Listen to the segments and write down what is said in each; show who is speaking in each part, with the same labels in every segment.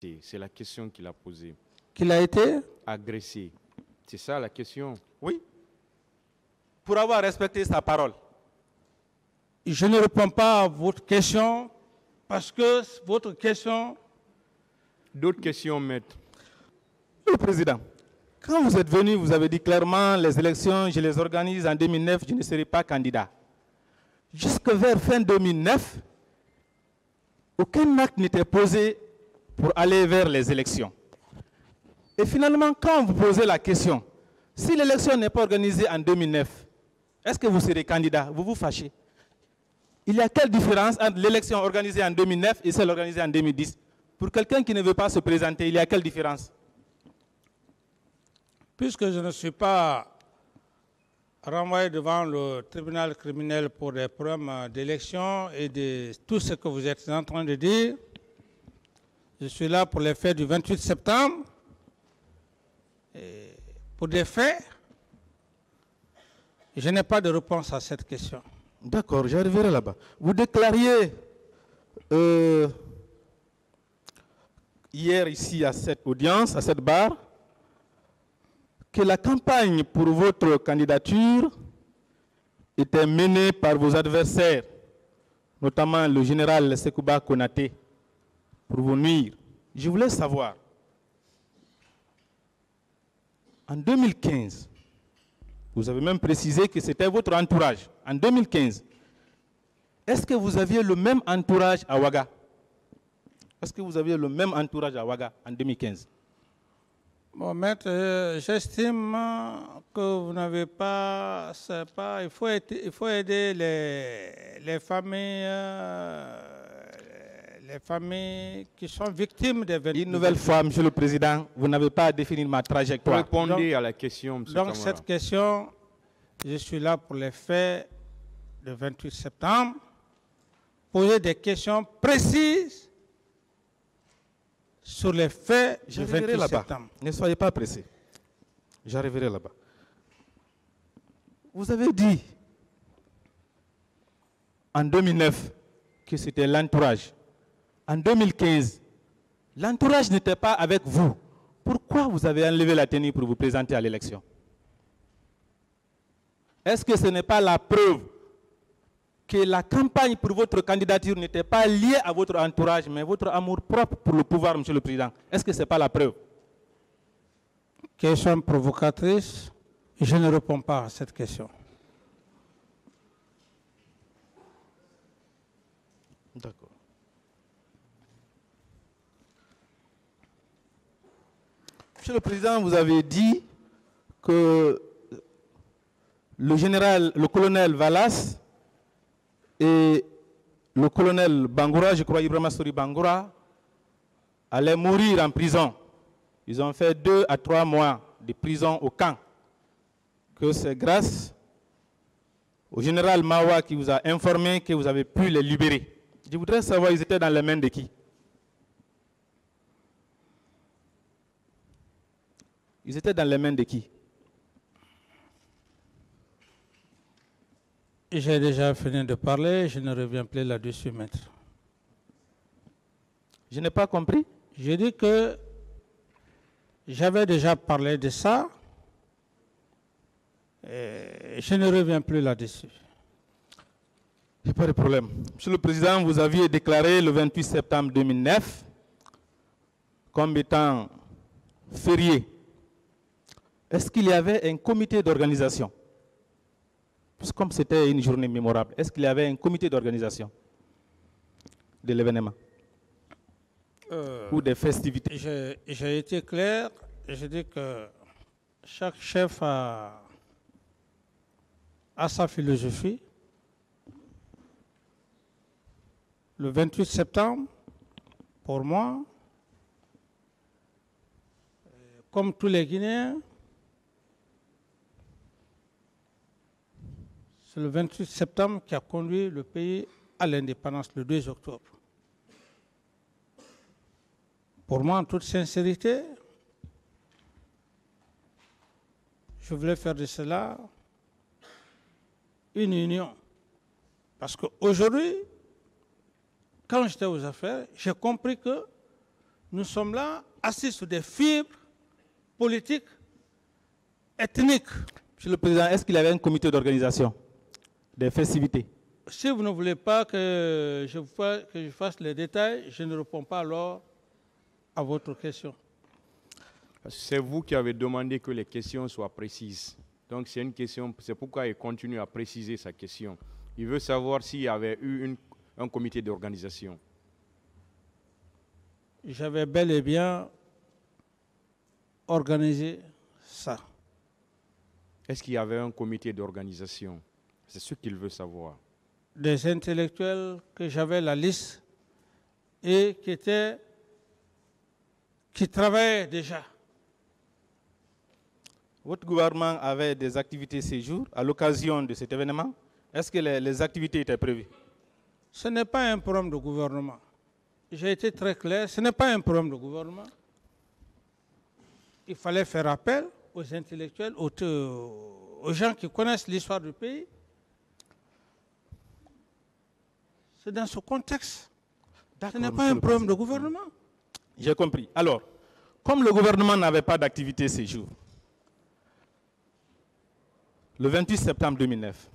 Speaker 1: C'est la question qu'il a posée.
Speaker 2: Qu'il a été
Speaker 1: Agressé. C'est ça la question.
Speaker 2: Oui. Pour avoir respecté sa parole. Je ne réponds pas à votre question parce que votre question...
Speaker 1: D'autres questions, maître.
Speaker 2: Monsieur le Président, quand vous êtes venu, vous avez dit clairement les élections, je les organise en 2009, je ne serai pas candidat. Jusque vers fin 2009, aucun acte n'était posé pour aller vers les élections. Et finalement, quand vous posez la question, si l'élection n'est pas organisée en 2009, est-ce que vous serez candidat? Vous vous fâchez. Il y a quelle différence entre l'élection organisée en 2009 et celle organisée en 2010? Pour quelqu'un qui ne veut pas se présenter, il y a quelle différence?
Speaker 3: Puisque je ne suis pas renvoyé devant le tribunal criminel pour des problèmes d'élection et de tout ce que vous êtes en train de dire, je suis là pour les faits du 28 septembre. Et pour des faits, je n'ai pas de réponse à cette question.
Speaker 2: D'accord, j'arriverai là-bas. Vous déclariez hier ici à cette audience, à cette barre, que la campagne pour votre candidature était menée par vos adversaires, notamment le général Sekouba Konaté, pour vous nuire. Je voulais savoir, en 2015, vous avez même précisé que c'était votre entourage. En 2015, est-ce que vous aviez le même entourage à Ouaga? Est-ce que vous aviez le même entourage à Ouaga en 2015?
Speaker 3: Bon, maître, j'estime que vous n'avez pas, il faut aider les familles qui sont victimes des 22.
Speaker 2: Une nouvelle fois, Monsieur le Président, vous n'avez pas à définir ma trajectoire.
Speaker 1: Répondez à la question, Monsieur
Speaker 3: Donc,
Speaker 1: Camara.
Speaker 3: cette question, je suis là pour les faits du 28 septembre, poser des questions précises sur les faits du 28 septembre.
Speaker 2: Ne soyez pas pressés. J'arriverai là-bas. Vous avez dit en 2009 que c'était l'entourage. En 2015, l'entourage n'était pas avec vous. Pourquoi vous avez enlevé la tenue pour vous présenter à l'élection? Est-ce que ce n'est pas la preuve que la campagne pour votre candidature n'était pas liée à votre entourage, mais votre amour propre pour le pouvoir, Monsieur le Président? Est-ce que ce n'est pas la preuve?
Speaker 3: Question provocatrice, je ne réponds pas à cette question.
Speaker 2: D'accord. Monsieur le Président, vous avez dit que le colonel Valas et le colonel Bangoura, je crois Ibrahima Sori Bangoura, allaient mourir en prison. Ils ont fait 2 à 3 mois de prison au camp. Que c'est grâce au général Mawa qui vous a informé que vous avez pu les libérer. Je voudrais savoir, ils étaient dans les mains de qui? Ils étaient dans les mains de qui?
Speaker 3: J'ai déjà fini de parler, je ne reviens plus là-dessus, maître.
Speaker 2: Je n'ai pas compris.
Speaker 3: J'ai dit que j'avais déjà parlé de ça et je ne reviens plus là-dessus.
Speaker 2: Il n'y a pas de problème. Monsieur le Président, vous aviez déclaré le 28 septembre 2009 comme étant férié. Est-ce qu'il y avait un comité d'organisation? Comme c'était une journée mémorable, est-ce qu'il y avait un comité d'organisation de l'événement ou des festivités?
Speaker 3: J'ai été clair, j'ai dit que chaque chef a sa philosophie. Le 28 septembre, pour moi, comme tous les Guinéens, c'est le 28 septembre qui a conduit le pays à l'indépendance le 2 octobre. Pour moi, en toute sincérité, je voulais faire de cela une union. Parce qu'aujourd'hui, quand j'étais aux affaires, j'ai compris que Nous sommes là, assis sur des fibres politiques, ethniques.
Speaker 2: Monsieur le Président, est-ce qu'il y avait un comité d'organisation des festivités?
Speaker 3: Si vous ne voulez pas que je fasse les détails, je ne réponds pas alors à votre question.
Speaker 1: C'est vous qui avez demandé que les questions soient précises. Donc c'est une question, c'est pourquoi il continue à préciser sa question. Il veut savoir s'il y avait eu un comité d'organisation.
Speaker 3: J'avais bel et bien organisé ça.
Speaker 1: Est-ce qu'il y avait un comité d'organisation? C'est ce qu'il veut savoir.
Speaker 3: Des intellectuels que j'avais la liste et qui travaillaient déjà.
Speaker 2: Votre gouvernement avait des activités ces jours à l'occasion de cet événement. Est-ce que les activités étaient prévues?
Speaker 3: Ce n'est pas un problème de gouvernement. J'ai été très clair, ce n'est pas un problème de gouvernement. Il fallait faire appel aux intellectuels, aux gens qui connaissent l'histoire du pays. C'est dans ce contexte. Ce n'est pas un problème de gouvernement.
Speaker 2: J'ai compris. Alors, comme le gouvernement n'avait pas d'activité ces jours, le 28 septembre 2009,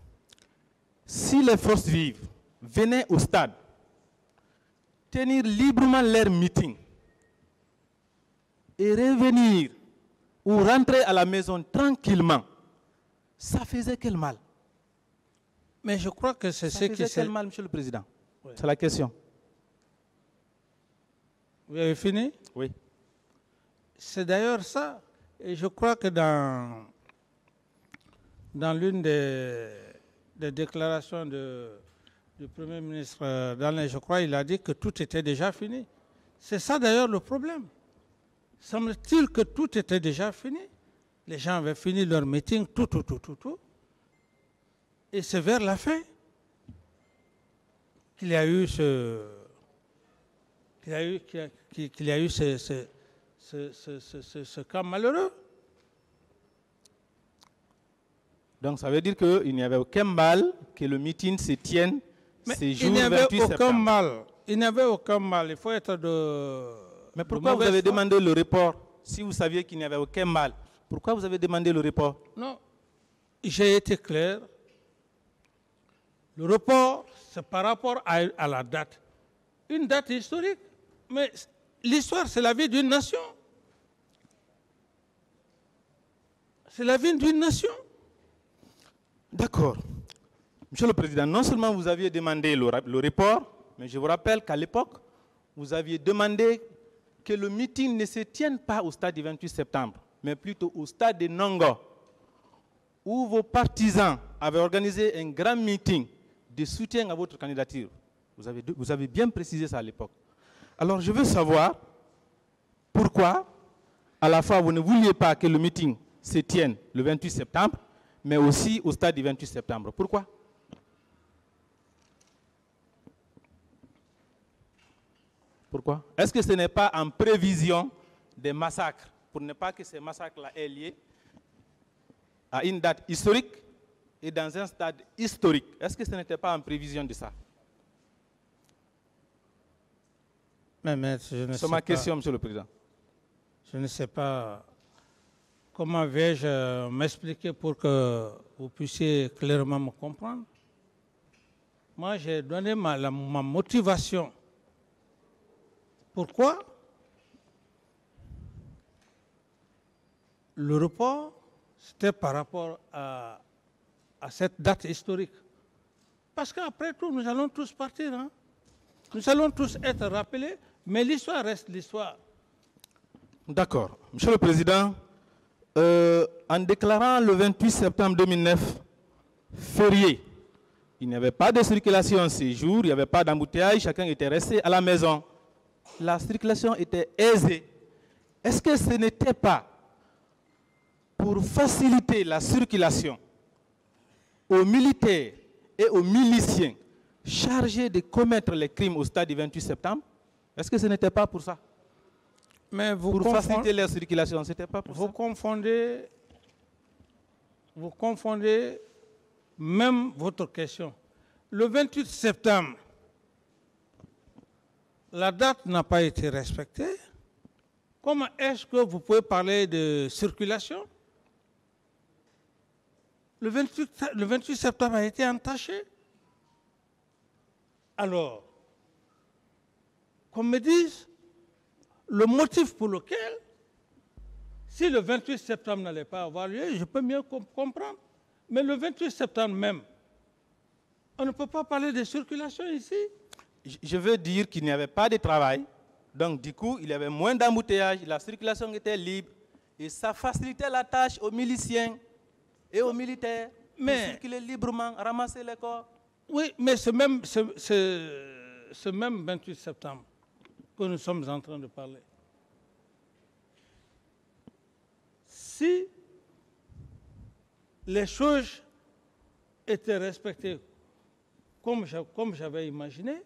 Speaker 2: si les forces vives venaient au stade tenir librement leur meeting et revenir ou rentrer à la maison tranquillement, ça faisait quel mal?
Speaker 3: Mais je crois que c'est ce qui...
Speaker 2: Ça faisait quel mal, Monsieur le Président? Oui. C'est la question.
Speaker 3: Vous avez fini?
Speaker 2: Oui.
Speaker 3: C'est d'ailleurs ça. Et je crois que dans l'une des déclarations du Premier ministre, je crois, il a dit que tout était déjà fini. C'est ça d'ailleurs le problème. Semble-t-il que tout était déjà fini. Les gens avaient fini leur meeting, tout. Et c'est vers la fin qu'il y a eu ce cas malheureux.
Speaker 2: Donc ça veut dire qu'il n'y avait aucun mal que le meeting se tienne ces jours 28 septembre.
Speaker 3: Il n'y avait aucun mal. Il faut être de...
Speaker 2: Mais pourquoi vous avez demandé le report si vous saviez qu'il n'y avait aucun mal? Pourquoi vous avez demandé le report?
Speaker 3: Non, j'ai été clair. Le report, c'est par rapport à la date. Une date historique. Mais l'histoire, c'est la vie d'une nation. C'est la vie d'une nation.
Speaker 2: D'accord. Monsieur le Président, non seulement vous aviez demandé le report, mais je vous rappelle qu'à l'époque, vous aviez demandé que le meeting ne se tienne pas au stade du 28 septembre, mais plutôt au stade de Nongo, où vos partisans avaient organisé un grand meeting de soutien à votre candidature. Vous avez bien précisé ça à l'époque. Alors je veux savoir pourquoi, à la fois, vous ne vouliez pas que le meeting se tienne le 28 septembre, mais aussi au stade du 28 septembre. Pourquoi? Pourquoi? Est-ce que ce n'est pas en prévision des massacres, pour ne pas que ces massacres-là aient lieu à une date historique et dans un stade historique? Est-ce que ce n'était pas en prévision de ça?
Speaker 3: C'est
Speaker 2: ma question, Monsieur le Président.
Speaker 3: Je ne sais pas comment vais-je m'expliquer pour que vous puissiez clairement me comprendre. Moi, j'ai donné ma motivation. Pourquoi? Le report, c'était par rapport à cette date historique. Parce qu'après tout, nous allons tous partir. Hein? Nous allons tous être rappelés, mais l'histoire reste l'histoire.
Speaker 2: D'accord. Monsieur le Président, en déclarant le 28 septembre 2009 férié, il n'y avait pas de circulation ces jours, il n'y avait pas d'embouteillage, chacun était resté à la maison. La circulation était aisée. Est-ce que ce n'était pas pour faciliter la circulation aux militaires et aux miliciens chargés de commettre les crimes au stade du 28 septembre? Est-ce que ce n'était pas pour ça?
Speaker 3: Mais
Speaker 2: pour faciliter la circulation, ce n'était pas pour ça?
Speaker 3: Vous confondez même votre question. Le 28 septembre, la date n'a pas été respectée. Comment est-ce que vous pouvez parler de circulation? Le 28 septembre a été entaché. Alors, qu'on me dise le motif pour lequel, si le 28 septembre n'allait pas avoir lieu, je peux mieux comprendre. Mais le 28 septembre même, on ne peut pas parler de circulation ici.
Speaker 2: Je veux dire qu'il n'y avait pas de travail. Donc, du coup, il y avait moins d'embouteillages, la circulation était libre et ça facilitait la tâche aux miliciens et aux militaires de circuler librement, ramasser les corps.
Speaker 3: Oui, mais ce même 28 septembre que nous sommes en train de parler, si les choses étaient respectées comme j'avais imaginé,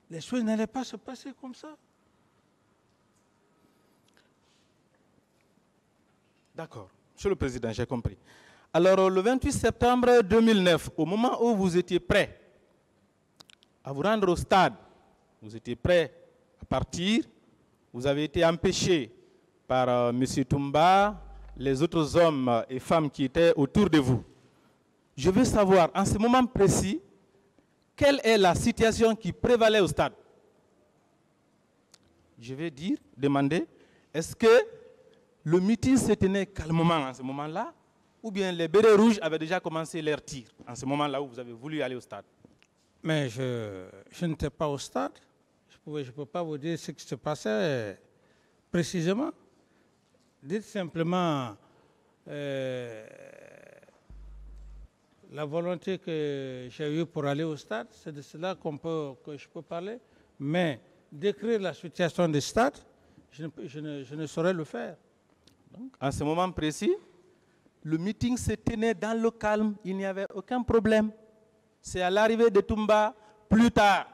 Speaker 3: les choses n'allaient pas se passer comme ça.
Speaker 2: D'accord. Monsieur le Président, j'ai compris. Alors, le 28 septembre 2009, au moment où vous étiez prêt à vous rendre au stade, vous étiez prêt à partir, vous avez été empêché par M. Toumba, les autres hommes et femmes qui étaient autour de vous. Je veux savoir, en ce moment précis, quelle est la situation qui prévalait au stade? Je vais demander, est-ce que le meeting se tenait calmement en ce moment-là, ou bien les bérets rouges avaient déjà commencé leur tir en ce moment-là où vous avez voulu aller au stade?
Speaker 3: Mais je n'étais pas au stade. Je ne peux pas vous dire ce qui se passait précisément. Dites simplement la volonté que j'ai eue pour aller au stade, c'est de cela que je peux parler. Mais décrire la situation du stade, je ne saurais le faire.
Speaker 2: Donc, en ce moment précis, le meeting se tenait dans le calme, il n'y avait aucun problème. C'est à l'arrivée de Toumba, plus tard,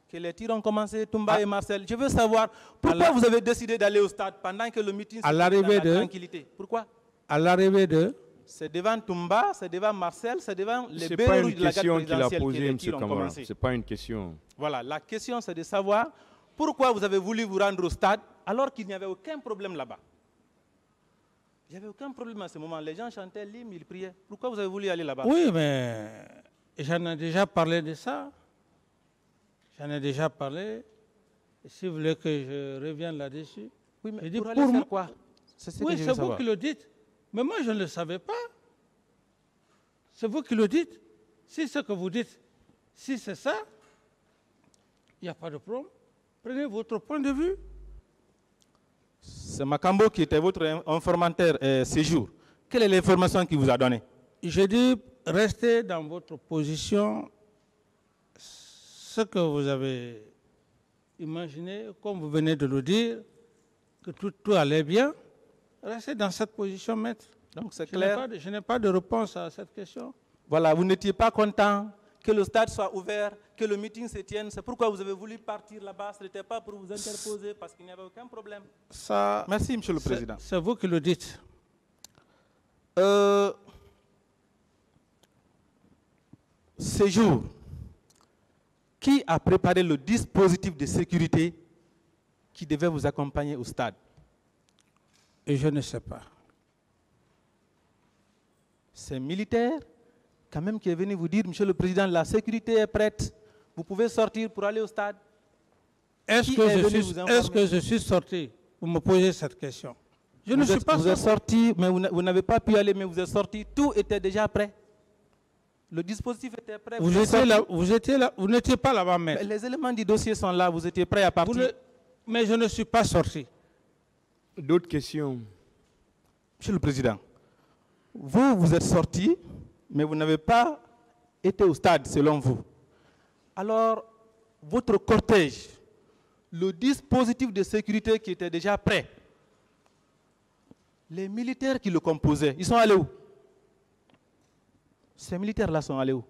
Speaker 2: que les tirs ont commencé, Toumba et Marcel. Je veux savoir pourquoi vous avez décidé d'aller au stade pendant que le meeting se tenait dans la tranquillité. Pourquoi?
Speaker 3: À l'arrivée de...
Speaker 2: C'est devant Toumba, c'est devant Marcel, c'est devant les bérets rouges de la garde présidentielle que les tirs ont commencé.
Speaker 1: Ce n'est pas une question.
Speaker 2: Voilà, la question c'est de savoir pourquoi vous avez voulu vous rendre au stade alors qu'il n'y avait aucun problème là-bas. Il n'y avait aucun problème à ce moment. Les gens chantaient l'hymne, ils priaient. Pourquoi vous avez voulu aller là-bas?
Speaker 3: Oui, mais j'en ai déjà parlé de ça. J'en ai déjà parlé. Et si vous voulez que je revienne là-dessus.
Speaker 2: Oui, mais pour aller faire quoi?
Speaker 3: C'est vous qui le dites. Mais moi, je ne le savais pas. C'est vous qui le dites. Si ce que vous dites, si c'est ça, il n'y a pas de problème. Prenez votre point de vue.
Speaker 2: C'est Makambo qui était votre informateur séjour. Quelle est l'information qu'il vous a donnée?
Speaker 3: Je dis, restez dans votre position. Ce que vous avez imaginé, comme vous venez de le dire, que tout allait bien, restez dans cette position, maître.
Speaker 2: Donc c'est clair.
Speaker 3: Je n'ai pas de réponse à cette question.
Speaker 2: Voilà, vous n'étiez pas content que le stade soit ouvert, que le meeting se tienne. C'est pourquoi vous avez voulu partir là-bas. Ce n'était pas pour vous interposer parce qu'il n'y avait aucun problème.
Speaker 3: Ça,
Speaker 2: merci, Monsieur le Président.
Speaker 3: C'est vous qui le dites.
Speaker 2: Ce jour, qui a préparé le dispositif de sécurité qui devait vous accompagner au stade?
Speaker 3: Et je ne sais pas.
Speaker 2: C'est militaire quand même qui est venu vous dire, Monsieur le Président, la sécurité est prête, vous pouvez sortir pour aller au stade.
Speaker 3: Est-ce que je suis sorti? Vous me posez cette question. Je ne suis pas sorti.
Speaker 2: Vous êtes sorti, mais vous n'avez pas pu aller, mais vous êtes sorti. Tout était déjà prêt. Le dispositif était prêt.
Speaker 3: Vous étiez là, vous n'étiez pas là-bas, mais
Speaker 2: les éléments du dossier sont là, vous étiez prêt à partir.
Speaker 3: Mais je ne suis pas sorti.
Speaker 1: D'autres questions?
Speaker 2: Monsieur le Président, vous êtes sorti, mais vous n'avez pas été au stade, selon vous. Alors, votre cortège, le dispositif de sécurité qui était déjà prêt, les militaires qui le composaient, ils sont allés où? Ces militaires-là sont allés où?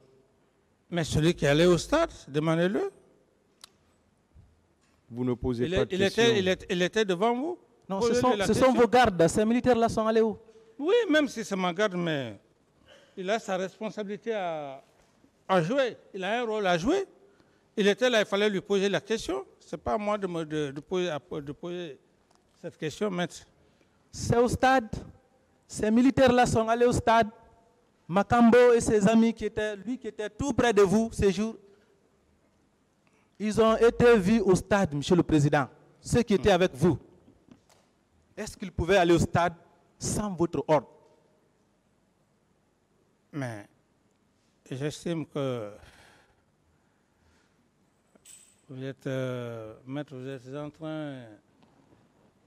Speaker 3: Mais celui qui est allé au stade, demandez-le.
Speaker 1: Vous ne posez pas de questions.
Speaker 3: Il était devant vous?
Speaker 2: Non, ce sont vos gardes. Ces militaires-là sont allés où?
Speaker 3: Oui, même si c'est ma garde, mais il a sa responsabilité à jouer. Il a un rôle à jouer. Il était là, il fallait lui poser la question. Ce n'est pas à moi de poser cette question, maître.
Speaker 2: C'est au stade. Ces militaires-là sont allés au stade. Makambo et ses amis, qui était tout près de vous ces jours, ils ont été vus au stade, Monsieur le Président. Ceux qui étaient avec vous. Est-ce qu'ils pouvaient aller au stade sans votre ordre?
Speaker 3: Mais j'estime que vous êtes, maître, vous êtes en train,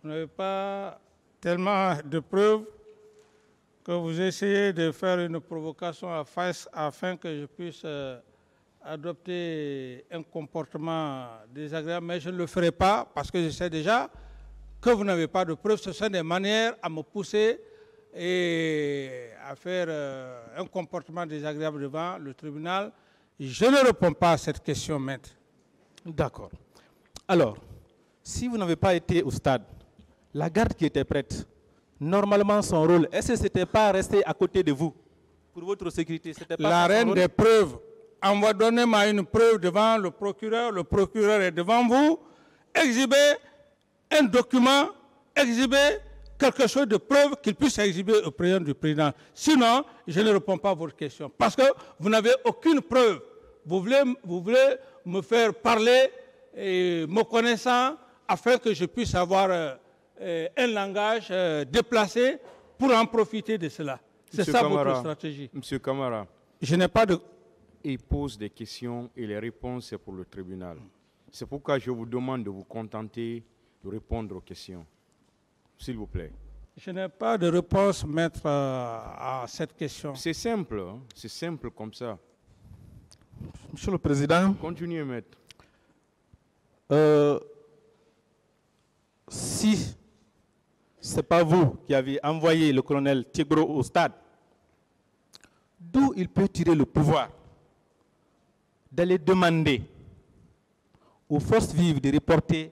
Speaker 3: vous n'avez pas tellement de preuves que vous essayez de faire une provocation afin que je puisse adopter un comportement désagréable, mais je ne le ferai pas parce que je sais déjà que vous n'avez pas de preuves. Ce sont des manières à me pousser et à faire un comportement désagréable devant le tribunal. Je ne réponds pas à cette question, maître.
Speaker 2: D'accord. Alors, si vous n'avez pas été au stade, la garde qui était prête, normalement son rôle, est-ce que ce n'était pas rester à côté de vous pour votre sécurité? Pas
Speaker 3: la reine des preuves. Donnez-moi une preuve devant le procureur est devant vous, exhibez un document, exhibez quelque chose de preuve qu'il puisse exhiber au président du président. Sinon, je ne réponds pas à votre question. Parce que vous n'avez aucune preuve. Vous voulez me faire parler et me connaissant afin que je puisse avoir un langage déplacé pour en profiter de cela. C'est ça votre stratégie.
Speaker 1: Monsieur Camara,
Speaker 3: je n'ai pas de...
Speaker 1: Il pose des questions et les réponses, c'est pour le tribunal. C'est pourquoi je vous demande de vous contenter de répondre aux questions. S'il vous plaît.
Speaker 3: Je n'ai pas de réponse, maître, à cette question.
Speaker 1: C'est simple, hein? C'est simple comme ça.
Speaker 2: Monsieur le Président.
Speaker 1: Continuez, maître.
Speaker 2: Si ce n'est pas vous qui avez envoyé le colonel Tigro au stade, d'où il peut tirer le pouvoir d'aller demander aux forces vives de reporter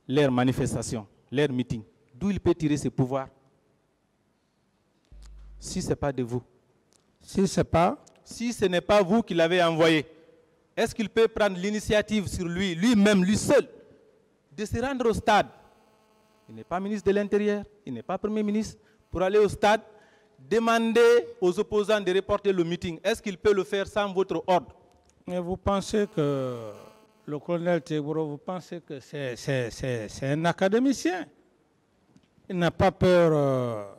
Speaker 2: leurs manifestations, leurs meetings? D'où il peut tirer ce pouvoir? Si ce n'est pas de vous.
Speaker 3: Si
Speaker 2: ce n'est pas vous qui l'avez envoyé, est-ce qu'il peut prendre l'initiative sur lui-même, lui seul, de se rendre au stade? Il n'est pas ministre de l'Intérieur, il n'est pas Premier ministre, pour aller au stade, demander aux opposants de reporter le meeting. Est-ce qu'il peut le faire sans votre ordre?
Speaker 3: Mais vous pensez que le colonel Teboro, vous pensez que c'est un académicien? Il n'a pas peur,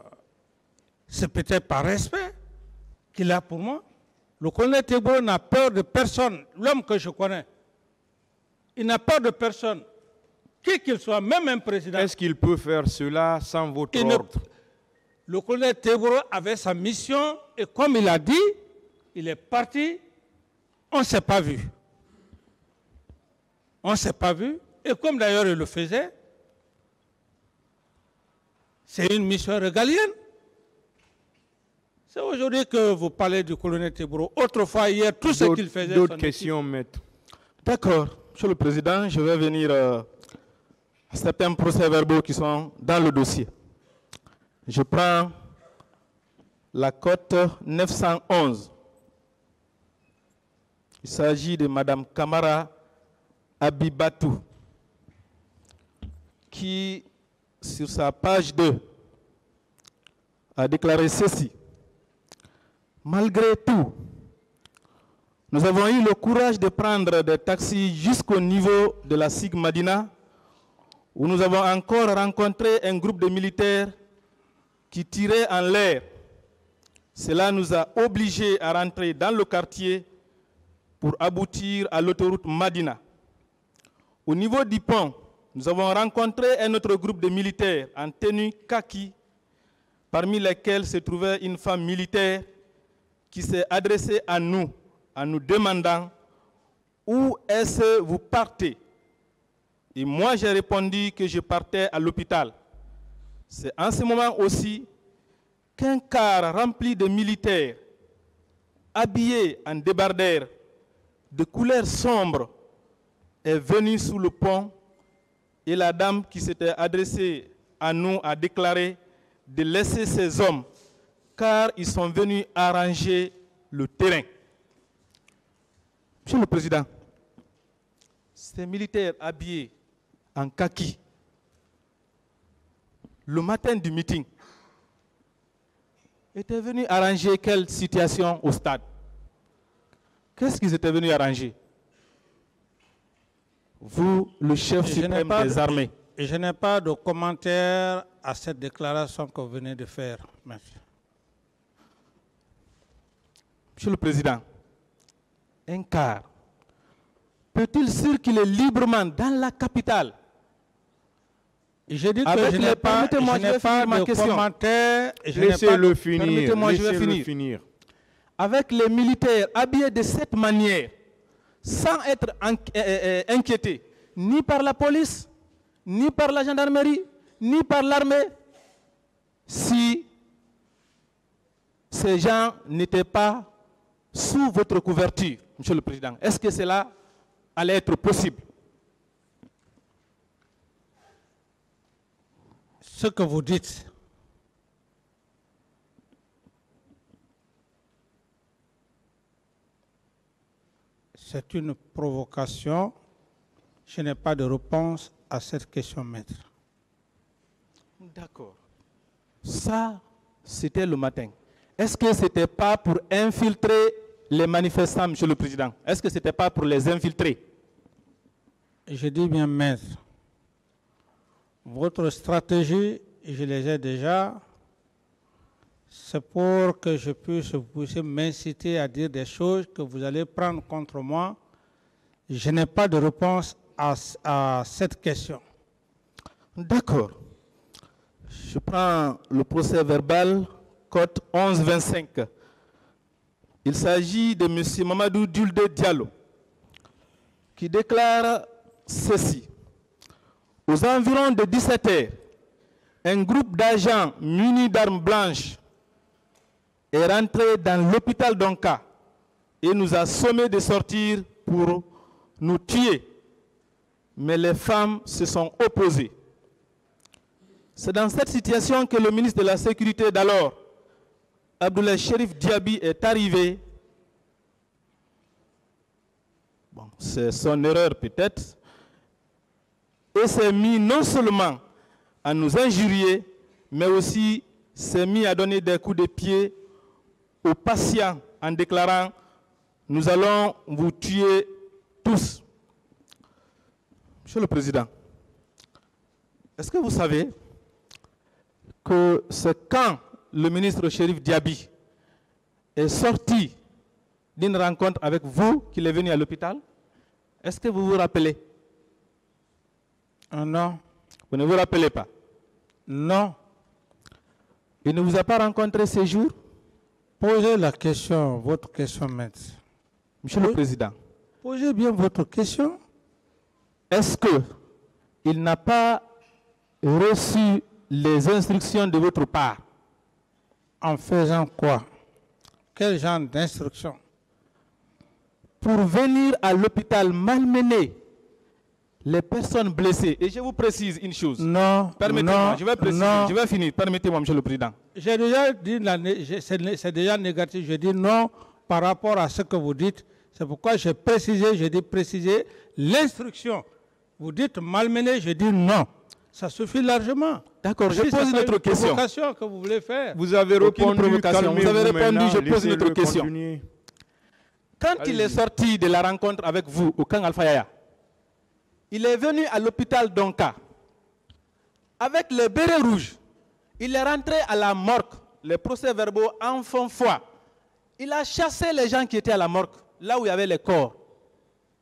Speaker 3: c'est peut-être par respect qu'il a pour moi. Le colonel Teboro n'a peur de personne, l'homme que je connais. Il n'a peur de personne, qui qu'il soit, même un président.
Speaker 1: Est-ce qu'il peut faire cela sans votre ordre?
Speaker 3: Le colonel Teboro avait sa mission et comme il a dit, il est parti, on ne s'est pas vu. On ne s'est pas vu. Et comme d'ailleurs il le faisait, c'est une mission régalienne. C'est aujourd'hui que vous parlez du colonel Teboro. Autrefois, hier, tout ce qu'il faisait...
Speaker 1: D'autres questions, maître?
Speaker 2: D'accord. Monsieur le Président, je vais venir à certains procès-verbaux qui sont dans le dossier. Je prends la cote 911. Il s'agit de Mme Camara Abibatou, qui, sur sa page 2, a déclaré ceci. Malgré tout, nous avons eu le courage de prendre des taxis jusqu'au niveau de la SIG Madina, où nous avons encore rencontré un groupe de militaires qui tiraient en l'air. Cela nous a obligés à rentrer dans le quartier pour aboutir à l'autoroute Madina. Au niveau du pont, nous avons rencontré un autre groupe de militaires en tenue kaki, parmi lesquels se trouvait une femme militaire qui s'est adressée à nous en nous demandant où est-ce que vous partez. Et moi, j'ai répondu que je partais à l'hôpital. C'est en ce moment aussi qu'un car rempli de militaires, habillés en débardeurs de couleur sombre, est venu sous le pont et la dame qui s'était adressée à nous a déclaré de laisser ces hommes car ils sont venus arranger le terrain. Monsieur le Président, ces militaires habillés en kaki, le matin du meeting, étaient venus arranger quelle situation au stade? Qu'est-ce qu'ils étaient venus arranger? Vous, le chef suprême des armées.
Speaker 3: Je n'ai pas de commentaire à cette déclaration que vous venez de faire. Merci.
Speaker 2: Monsieur le Président, un car peut-il circuler librement dans la capitale?
Speaker 3: Je dis que je n'ai pas de commentaire.
Speaker 1: Laissez-le finir. Permettez-moi, je vais finir.
Speaker 2: Avec les militaires habillés de cette manière, sans être inquiétés, ni par la police, ni par la gendarmerie, ni par l'armée, si ces gens n'étaient pas sous votre couverture, Monsieur le Président, est-ce que cela allait être possible?
Speaker 3: Ce que vous dites, c'est une provocation. Je n'ai pas de réponse à cette question, maître.
Speaker 2: D'accord. Ça, c'était le matin. Est-ce que ce n'était pas pour infiltrer les manifestants, Monsieur le Président? Est-ce que ce n'était pas pour les infiltrer?
Speaker 3: Je dis bien, maître, votre stratégie, je les ai déjà, c'est pour que je puisse m'inciter à dire des choses que vous allez prendre contre moi. Je n'ai pas de réponse à cette question.
Speaker 2: D'accord. Je prends le procès verbal, code 11-25. Il s'agit de M. Mamadou Dulde Diallo, qui déclare ceci. Aux environs de 17 h, un groupe d'agents munis d'armes blanches est rentré dans l'hôpital d'Onka et nous a sommé de sortir pour nous tuer. Mais les femmes se sont opposées. C'est dans cette situation que le ministre de la Sécurité d'alors, Abdoulaye Cherif Diaby, est arrivé. Bon, c'est son erreur peut-être. Et s'est mis non seulement à nous injurier, mais aussi s'est mis à donner des coups de pied aux patients en déclarant « Nous allons vous tuer tous ». Monsieur le Président, est-ce que vous savez que c'est quand le ministre Cherif Diaby est sorti d'une rencontre avec vous qu'il est venu à l'hôpital? Est-ce que vous vous rappelez?
Speaker 3: Non.
Speaker 2: Vous ne vous rappelez pas?
Speaker 3: Non.
Speaker 2: Il ne vous a pas rencontré ces jours?
Speaker 3: Posez la question, votre question, maître.
Speaker 2: Monsieur le Président.
Speaker 3: Posez bien votre question.
Speaker 2: Est-ce qu'il n'a pas reçu les instructions de votre part?
Speaker 3: En faisant quoi? Quel genre d'instructions?
Speaker 2: Pour venir à l'hôpital malmener les personnes blessées. Et je vous précise une chose.
Speaker 3: Non.
Speaker 2: Permettez-moi, je vais préciser, je vais finir. Permettez-moi, Monsieur le Président.
Speaker 3: J'ai déjà dit, c'est déjà négatif. Je dis non par rapport à ce que vous dites. C'est pourquoi j'ai précisé, j'ai dit préciser l'instruction. Vous dites malmener, je dis non. Ça suffit largement.
Speaker 2: D'accord, je pose une autre question.
Speaker 3: Provocation que vous voulez faire.
Speaker 1: Vous avez répondu,
Speaker 2: vous avez répondu, je pose une autre question.
Speaker 1: Continuer.
Speaker 2: Quand il est sorti de la rencontre avec vous au camp Alpha Yaya, il est venu à l'hôpital d'Onka avec le béret rouge. Il est rentré à la morgue, les procès-verbaux en font foi. Il a chassé les gens qui étaient à la morgue, là où il y avait les corps.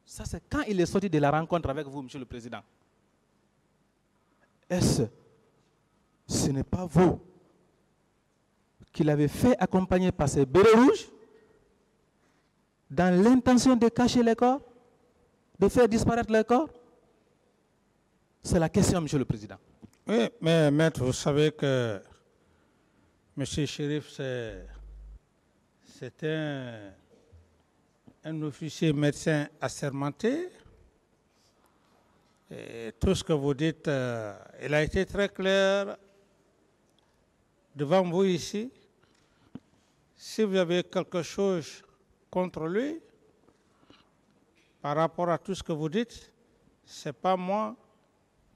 Speaker 2: Ça, c'est quand il est sorti de la rencontre avec vous, Monsieur le Président. Ce n'est pas vous qui l'avez fait accompagner par ces bérets rouges dans l'intention de cacher les corps, de faire disparaître les corps? C'est la question, Monsieur le Président.
Speaker 3: Oui, mais maître, vous savez que M. Cherif, c'est un officier médecin assermenté. Et tout ce que vous dites, il a été très clair devant vous ici. Si vous avez quelque chose contre lui, par rapport à tout ce que vous dites, ce n'est pas moi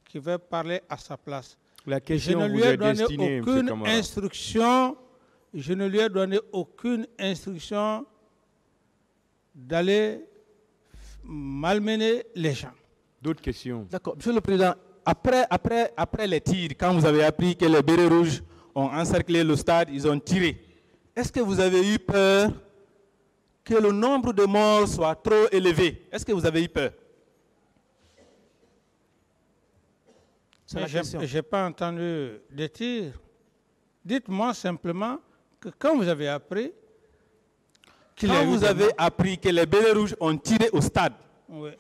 Speaker 3: qui vais parler à sa place.
Speaker 1: La question
Speaker 3: je ne lui
Speaker 1: vous
Speaker 3: ai
Speaker 1: est
Speaker 3: donné
Speaker 1: destinée,
Speaker 3: aucune
Speaker 1: M. Camara.
Speaker 3: instruction. Je ne lui ai donné aucune instruction d'aller malmener les gens.
Speaker 1: D'autres questions?
Speaker 2: D'accord. Monsieur le Président, après les tirs, quand vous avez appris que les bérets rouges ont encerclé le stade, ils ont tiré, est-ce que vous avez eu peur que le nombre de morts soit trop élevé? Est-ce que vous avez eu peur? C'est la question.
Speaker 3: Je n'ai pas entendu de tirs. Dites-moi simplement que quand vous avez appris
Speaker 2: que les bérets rouges ont tiré au stade,
Speaker 3: oui.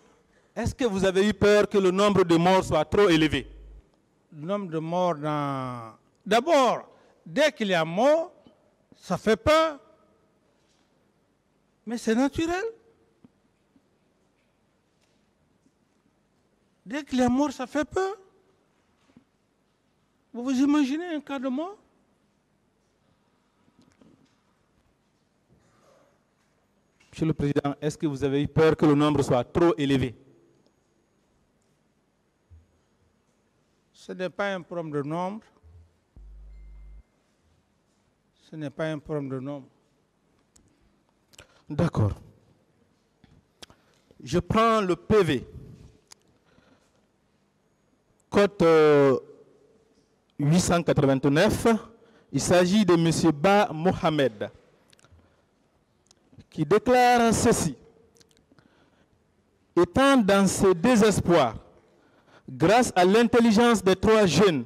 Speaker 2: Est-ce que vous avez eu peur que le nombre de morts soit trop élevé?
Speaker 3: Le nombre de morts dans... D'abord, dès qu'il y a mort, ça fait peur. Mais c'est naturel. Dès qu'il y a mort, ça fait peur. Vous vous imaginez un cas de mort?
Speaker 2: Monsieur le Président, est-ce que vous avez eu peur que le nombre soit trop élevé?
Speaker 3: Ce n'est pas un problème de nombre. Ce n'est pas un problème de nombre.
Speaker 2: D'accord. Je prends le PV. Code 889. Il s'agit de M. Ba Mohamed, qui déclare ceci. Étant dans ce désespoir, grâce à l'intelligence des 3 jeunes,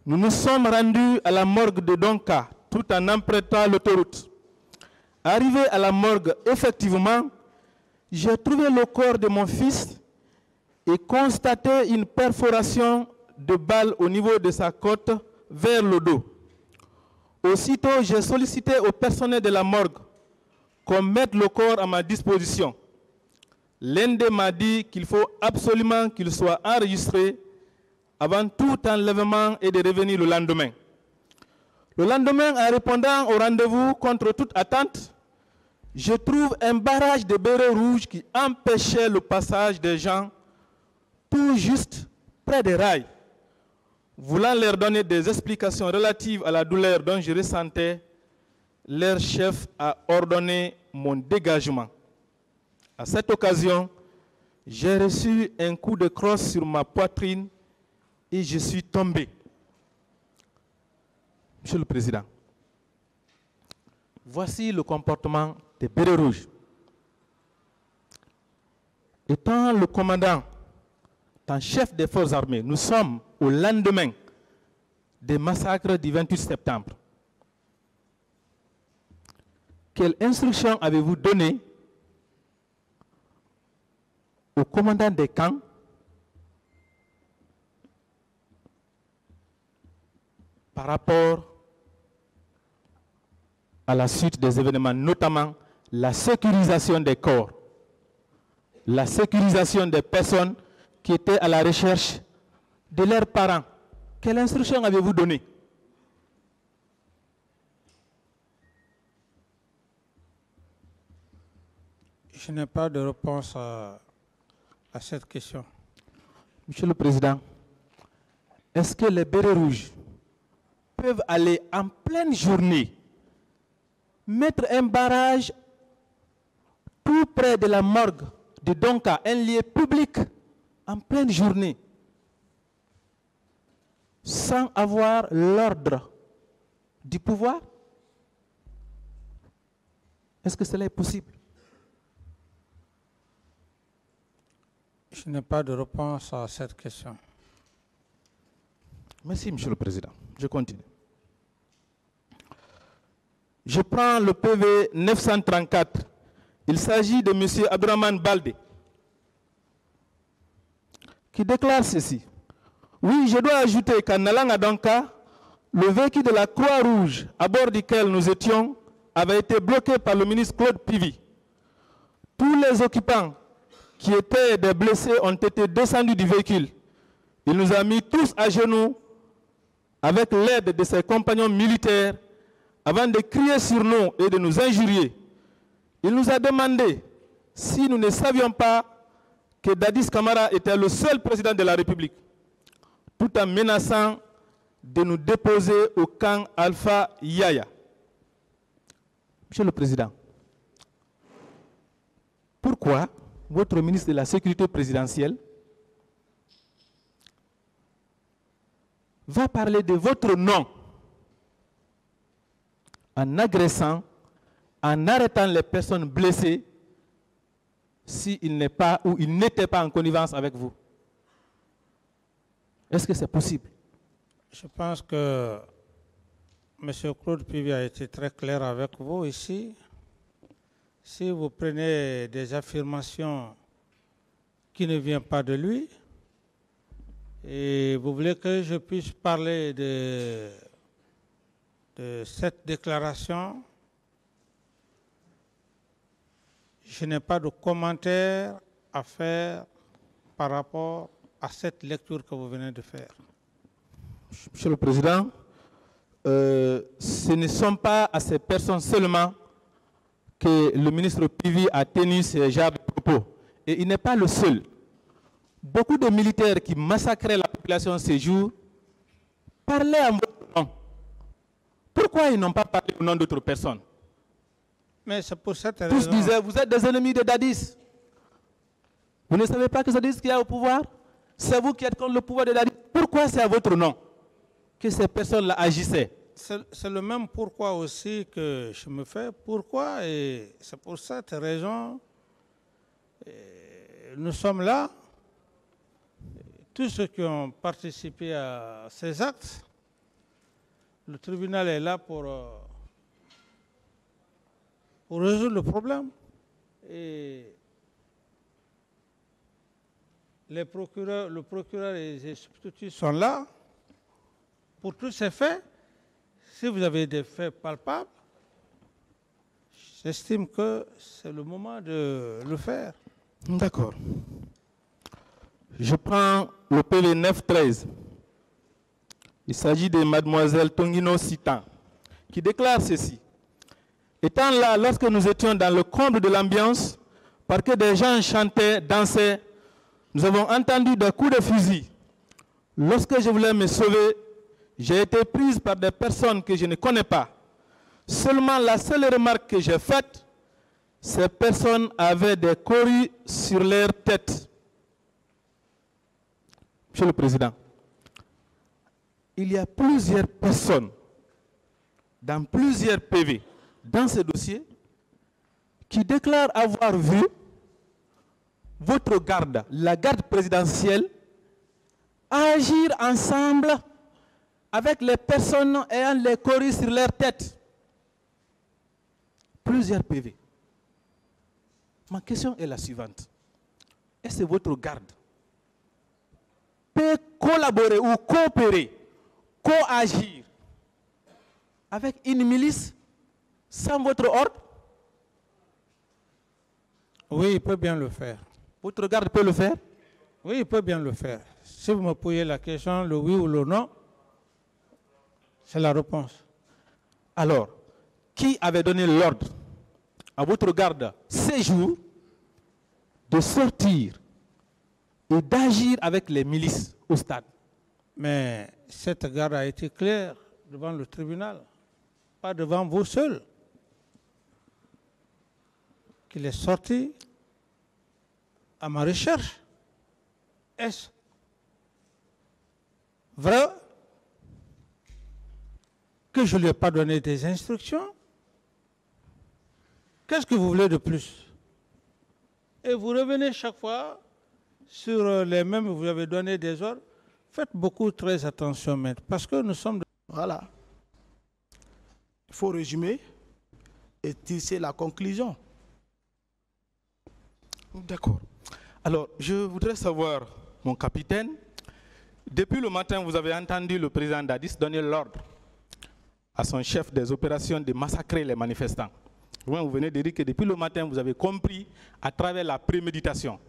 Speaker 2: nous nous sommes rendus à la morgue de Donka tout en empruntant l'autoroute. Arrivé à la morgue, effectivement, j'ai trouvé le corps de mon fils et constaté une perforation de balle au niveau de sa côte vers le dos. Aussitôt, j'ai sollicité au personnel de la morgue qu'on mette le corps à ma disposition. L'un d'eux m'a dit qu'il faut absolument qu'il soit enregistré avant tout enlèvement et de revenir le lendemain. Le lendemain, en répondant au rendez-vous contre toute attente, je trouve un barrage de bérets rouges qui empêchait le passage des gens tout juste près des rails. Voulant leur donner des explications relatives à la douleur dont je ressentais, leur chef a ordonné mon dégagement. À cette occasion, j'ai reçu un coup de crosse sur ma poitrine et je suis tombé. Monsieur le Président, voici le comportement des bérets rouges. Étant le commandant en chef des forces armées, nous sommes au lendemain des massacres du 28 septembre. Quelle instruction avez-vous donnée au commandant des camps par rapport à la suite des événements, notamment la sécurisation des corps, la sécurisation des personnes qui étaient à la recherche de leurs parents? Quelle instruction avez-vous donnée?
Speaker 3: Je n'ai pas de réponse à cette question.
Speaker 2: Monsieur le Président, est-ce que les bérets rouges peuvent aller en pleine journée mettre un barrage tout près de la morgue de Donka, un lieu public, en pleine journée, sans avoir l'ordre du pouvoir? Est-ce que cela est possible?
Speaker 3: Je n'ai pas de réponse à cette question.
Speaker 2: Merci, Monsieur le Président. Je continue. Je prends le PV 934. Il s'agit de M. Abdourahmane Baldé, qui déclare ceci. Oui, je dois ajouter qu'en allant à Donka, le véhicule de la Croix-Rouge à bord duquel nous étions avait été bloqué par le ministre Claude Pivy. Tous les occupants qui étaient des blessés ont été descendus du véhicule. Il nous a mis tous à genoux avec l'aide de ses compagnons militaires avant de crier sur nous et de nous injurier. Il nous a demandé si nous ne savions pas que Dadis Camara était le seul président de la République, tout en menaçant de nous déposer au camp Alpha Yaya. Monsieur le Président, pourquoi votre ministre de la Sécurité présidentielle va parler de votre nom en agressant, en arrêtant les personnes blessées s'il n'est pas ou il n'était pas en connivence avec vous? Est-ce que c'est possible?
Speaker 3: Je pense que M. Claude Pivi a été très clair avec vous ici. Si vous prenez des affirmations qui ne viennent pas de lui, et vous voulez que je puisse parler de cette déclaration, je n'ai pas de commentaire à faire par rapport à cette lecture que vous venez de faire.
Speaker 2: Monsieur le Président, ce ne sont pas à ces personnes seulement que le ministre Pivi a tenu ce genre de propos. Et il n'est pas le seul. Beaucoup de militaires qui massacraient la population ces jours parlaient en votre nom. Pourquoi ils n'ont pas parlé au nom d'autres personnes?
Speaker 3: Mais c'est pour cette raison.
Speaker 2: Tous disaient, vous êtes des ennemis de Dadis. Vous ne savez pas que c'est Dadis qui est au pouvoir? C'est vous qui êtes contre le pouvoir de Dadis. Pourquoi c'est à votre nom que ces personnes-là agissaient?
Speaker 3: C'est le même pourquoi aussi que je me fais. Pourquoi? Et c'est pour cette raison nous sommes là. Tous ceux qui ont participé à ces actes, le tribunal est là pour résoudre le problème. Et le procureur et les substituts sont là pour tous ces faits. Si vous avez des faits palpables, j'estime que c'est le moment de le faire.
Speaker 2: D'accord. Je prends le PV 9-13. Il s'agit de mademoiselle Tongino Sitan, qui déclare ceci. Étant là, lorsque nous étions dans le comble de l'ambiance, parce que des gens chantaient, dansaient, nous avons entendu des coups de fusil. Lorsque je voulais me sauver, j'ai été prise par des personnes que je ne connais pas. Seulement la seule remarque que j'ai faite, ces personnes avaient des coris sur leur tête. Monsieur le Président, il y a plusieurs personnes dans plusieurs PV dans ce dossier qui déclarent avoir vu votre garde, la garde présidentielle, agir ensemble avec les personnes ayant les coris sur leur tête. Plusieurs PV. Ma question est la suivante. Est-ce que votre garde peut collaborer ou coopérer, coagir avec une milice sans votre ordre?
Speaker 3: Oui, il peut bien le faire.
Speaker 2: Votre garde peut le faire?
Speaker 3: Oui, il peut bien le faire. Si vous me posez la question, le oui ou le non, c'est la réponse.
Speaker 2: Alors, qui avait donné l'ordre à votre garde ces jours de sortir et d'agir avec les milices au stade?
Speaker 3: Mais cette garde a été claire devant le tribunal, pas devant vous seuls, qu'il est sorti à ma recherche. Est-ce vrai que je ne lui ai pas donné des instructions? Qu'est-ce que vous voulez de plus? Et vous revenez chaque fois sur les mêmes, vous avez donné des ordres. Faites beaucoup très attention, maître, parce que nous sommes...
Speaker 4: Voilà. Il faut résumer et tisser la conclusion.
Speaker 2: D'accord. Alors, je voudrais savoir, mon capitaine, depuis le matin, vous avez entendu le président Dadis donner l'ordre à son chef des opérations de massacrer les manifestants. Vous venez de dire que depuis le matin, vous avez compris à travers la préméditation.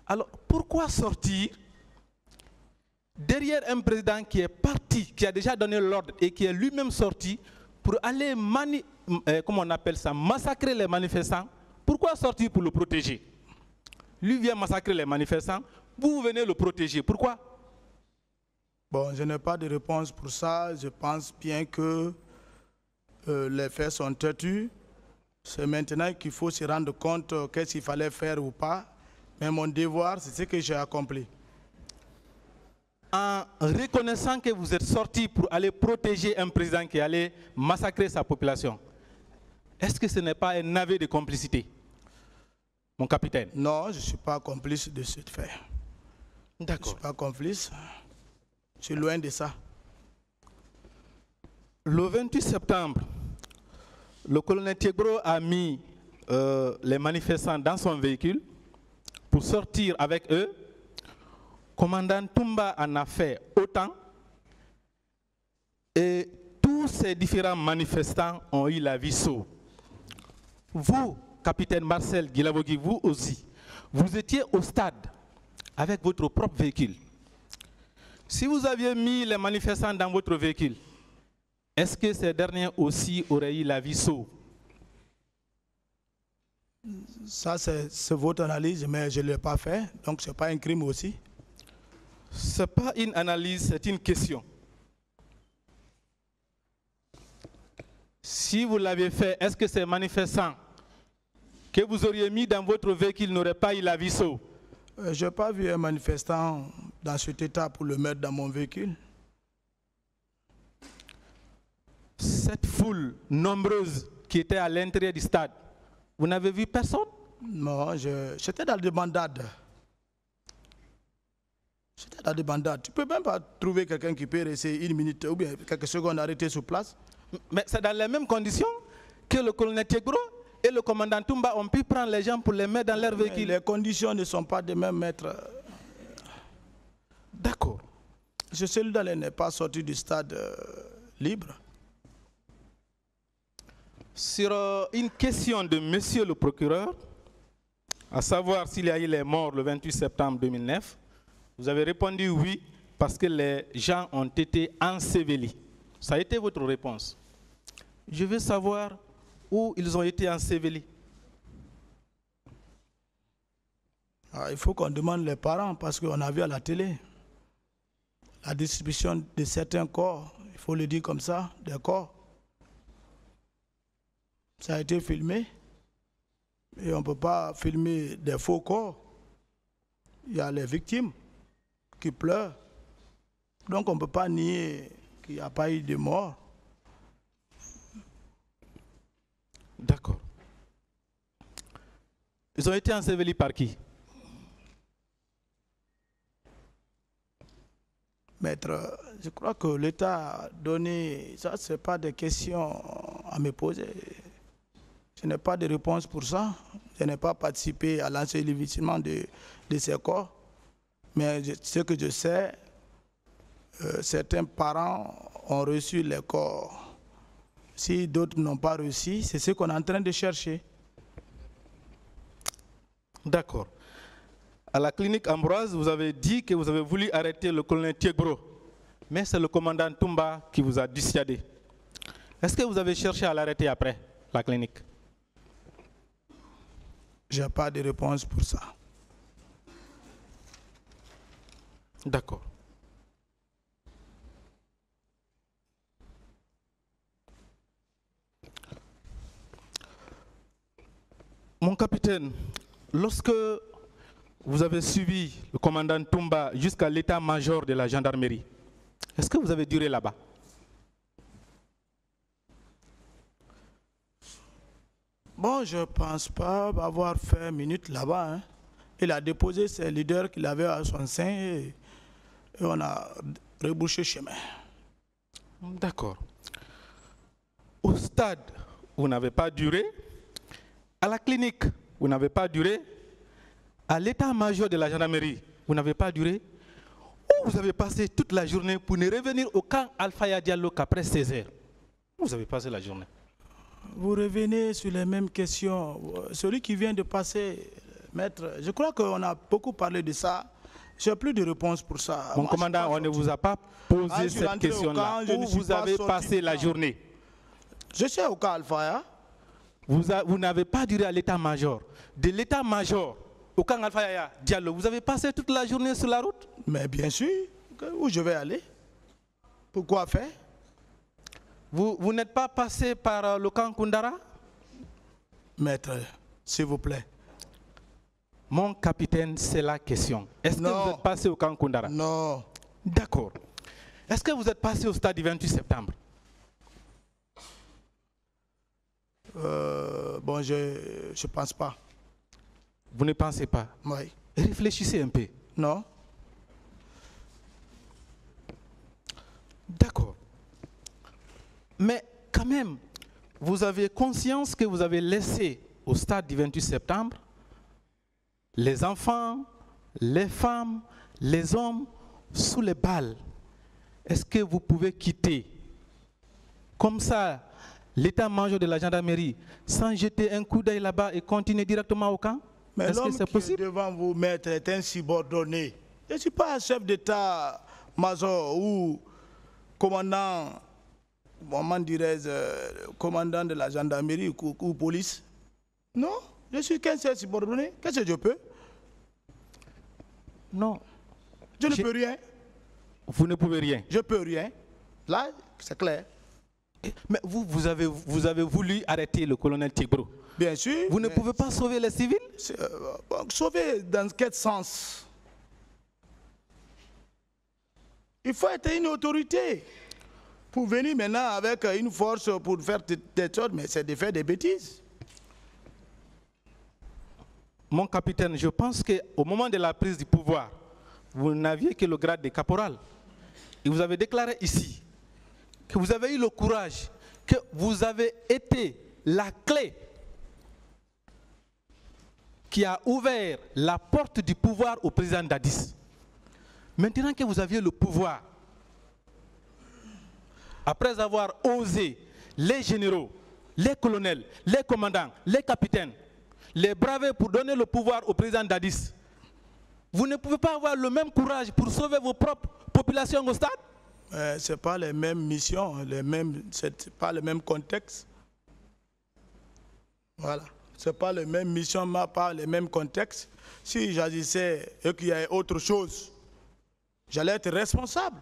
Speaker 2: Alors, pourquoi sortir derrière un président qui est parti, qui a déjà donné l'ordre et qui est lui-même sorti pour aller, comment on appelle ça, massacrer les manifestants? Pourquoi sortir pour le protéger? lui vient massacrer les manifestants, vous venez le protéger. Pourquoi?
Speaker 4: Bon, je n'ai pas de réponse pour ça. Je pense bien que les faits sont têtus. C'est maintenant qu'il faut se rendre compte qu'est-ce qu'il fallait faire ou pas. Mais mon devoir, c'est ce que j'ai accompli.
Speaker 2: En reconnaissant que vous êtes sorti pour aller protéger un président qui allait massacrer sa population, est-ce que ce n'est pas un aveu de complicité, mon capitaine?
Speaker 4: Non, je ne suis pas complice de ce fait. Je ne
Speaker 2: D'accord.
Speaker 4: suis pas complice. Je suis loin de ça.
Speaker 2: Le 28 septembre, le colonel Thiegro a mis les manifestants dans son véhicule pour sortir avec eux. Commandant Toumba en a fait autant. Et tous ces différents manifestants ont eu la vie sauve. Vous, capitaine Marcel Guilabogui, vous aussi, vous étiez au stade avec votre propre véhicule. Si vous aviez mis les manifestants dans votre véhicule, est-ce que ces derniers aussi auraient eu la vie sauve?
Speaker 4: Ça, c'est votre analyse, mais je ne l'ai pas fait. Donc, ce n'est pas un crime aussi.
Speaker 2: Ce n'est pas une analyse, c'est une question. Si vous l'avez fait, est-ce que ces manifestants que vous auriez mis dans votre véhicule n'auraient pas eu la vie sauve?
Speaker 4: Je n'ai pas vu un manifestant dans cet état pour le mettre dans mon véhicule.
Speaker 2: Cette foule nombreuse qui était à l'intérieur du stade, vous n'avez vu personne?
Speaker 4: Non, j'étais dans des bandades. J'étais dans des bandades. Tu ne peux même pas trouver quelqu'un qui peut rester 1 minute ou bien quelques secondes arrêté sur place.
Speaker 2: Mais c'est dans les mêmes conditions que le colonel Thiegro et le commandant Toumba ont pu prendre les gens pour les mettre dans leur véhicule.
Speaker 4: Les conditions ne sont pas de même, maître.
Speaker 2: D'accord.
Speaker 4: Ce soldat n'est pas sorti du stade libre.
Speaker 2: Sur une question de monsieur le procureur, à savoir s'il y a eu les morts le 28 septembre 2009, vous avez répondu oui, parce que les gens ont été ensevelis. Ça a été votre réponse. Je veux savoir où ils ont été ensevelis.
Speaker 4: Il faut qu'on demande les parents, parce qu'on a vu à la télé la distribution de certains corps, il faut le dire comme ça, des corps. Ça a été filmé, et on ne peut pas filmer des faux corps. Il y a les victimes qui pleurent. Donc on ne peut pas nier qu'il n'y a pas eu de mort.
Speaker 2: D'accord. Ils ont été ensevelis par qui?
Speaker 4: Maître, je crois que l'État a donné... Ça, ce n'est pas des questions à me poser. Je n'ai pas de réponse pour ça. Je n'ai pas participé à l'ensevelissement de ces corps. Mais ce que je sais, certains parents ont reçu les corps. Si d'autres n'ont pas reçu, c'est ce qu'on est en train de chercher.
Speaker 2: D'accord. À la clinique Ambroise, vous avez dit que vous avez voulu arrêter le colonel Thiegro, mais c'est le commandant Toumba qui vous a dissuadé. Est-ce que vous avez cherché à l'arrêter après la clinique?
Speaker 4: Je n'ai pas de réponse pour ça.
Speaker 2: D'accord. Mon capitaine, lorsque vous avez suivi le commandant Toumba jusqu'à l'état-major de la gendarmerie, est-ce que vous avez duré là-bas?
Speaker 4: Bon, je ne pense pas avoir fait 1 minute là-bas. Hein. Il a déposé ses leaders qu'il avait à son sein et on a rebouché chemin.
Speaker 2: D'accord. Au stade, vous n'avez pas duré. À la clinique, vous n'avez pas duré. À l'état-major de la gendarmerie, vous n'avez pas duré. Ou vous avez passé toute la journée pour ne revenir au camp Alpha Diallo qu'après 16 heures. Vous avez passé la journée.
Speaker 4: Vous revenez sur les mêmes questions. Celui qui vient de passer, maître, je crois qu'on a beaucoup parlé de ça. Je n'ai plus de réponse pour ça.
Speaker 2: Mon commandant, on ne vous a pas posé cette question-là. Où vous avez passé la journée?
Speaker 4: Je suis au cas Alpha.
Speaker 2: Vous n'avez pas duré à l'état-major. De l'état-major au camp Alpha Yaya Diallo, vous avez passé toute la journée sur la route?
Speaker 4: Mais bien sûr, où je vais aller? Pourquoi faire?
Speaker 2: Vous n'êtes pas passé par le camp Koundara?
Speaker 4: Maître, s'il vous plaît.
Speaker 2: Mon capitaine, c'est la question. Est-ce que vous êtes passé au camp Koundara?
Speaker 4: Non.
Speaker 2: D'accord. Est-ce que vous êtes passé au stade du 28 septembre?
Speaker 4: Bon, je ne pense pas.
Speaker 2: Vous ne pensez pas?
Speaker 4: Oui.
Speaker 2: Réfléchissez un peu.
Speaker 4: Non.
Speaker 2: D'accord. Mais quand même, vous avez conscience que vous avez laissé au stade du 28 septembre les enfants, les femmes, les hommes sous les balles. Est-ce que vous pouvez quitter comme ça l'état-major de la gendarmerie sans jeter un coup d'œil là-bas et continuer directement au camp?
Speaker 4: Mais
Speaker 2: est-ce que
Speaker 4: l'homme
Speaker 2: c'est
Speaker 4: qui
Speaker 2: possible?
Speaker 4: est devant vous, maître, est un subordonné. Je ne suis pas un chef d'état-major ou commandant, comment dirais-je, commandant de la gendarmerie ou police. Non, je suis qu'un seul subordonné. Qu'est-ce que je peux?
Speaker 2: Non.
Speaker 4: Je ne peux rien.
Speaker 2: Vous ne pouvez rien.
Speaker 4: Je ne peux rien. Là, c'est clair.
Speaker 2: Mais vous avez voulu arrêter le colonel Tchegbro.
Speaker 4: Bien sûr.
Speaker 2: Vous ne pouvez pas sauver les civils?
Speaker 4: Sauver dans quel sens? Il faut être une autorité. Pour venir maintenant avec une force pour faire des choses, mais c'est de faire des bêtises.
Speaker 2: Mon capitaine, je pense qu'au moment de la prise du pouvoir, vous n'aviez que le grade de caporal. Et vous avez déclaré ici que vous avez eu le courage, que vous avez été la clé qui a ouvert la porte du pouvoir au président Dadis. Maintenant que vous aviez le pouvoir, après avoir osé les généraux, les colonels, les commandants, les capitaines, les braver pour donner le pouvoir au président Dadis, vous ne pouvez pas avoir le même courage pour sauver vos propres populations au stade?
Speaker 4: Ce n'est pas les mêmes missions, ce n'est pas le même contexte. Voilà. Ce n'est pas les mêmes missions, mais pas les mêmes contextes. Si j'agissais et qu'il y avait autre chose, j'allais être responsable.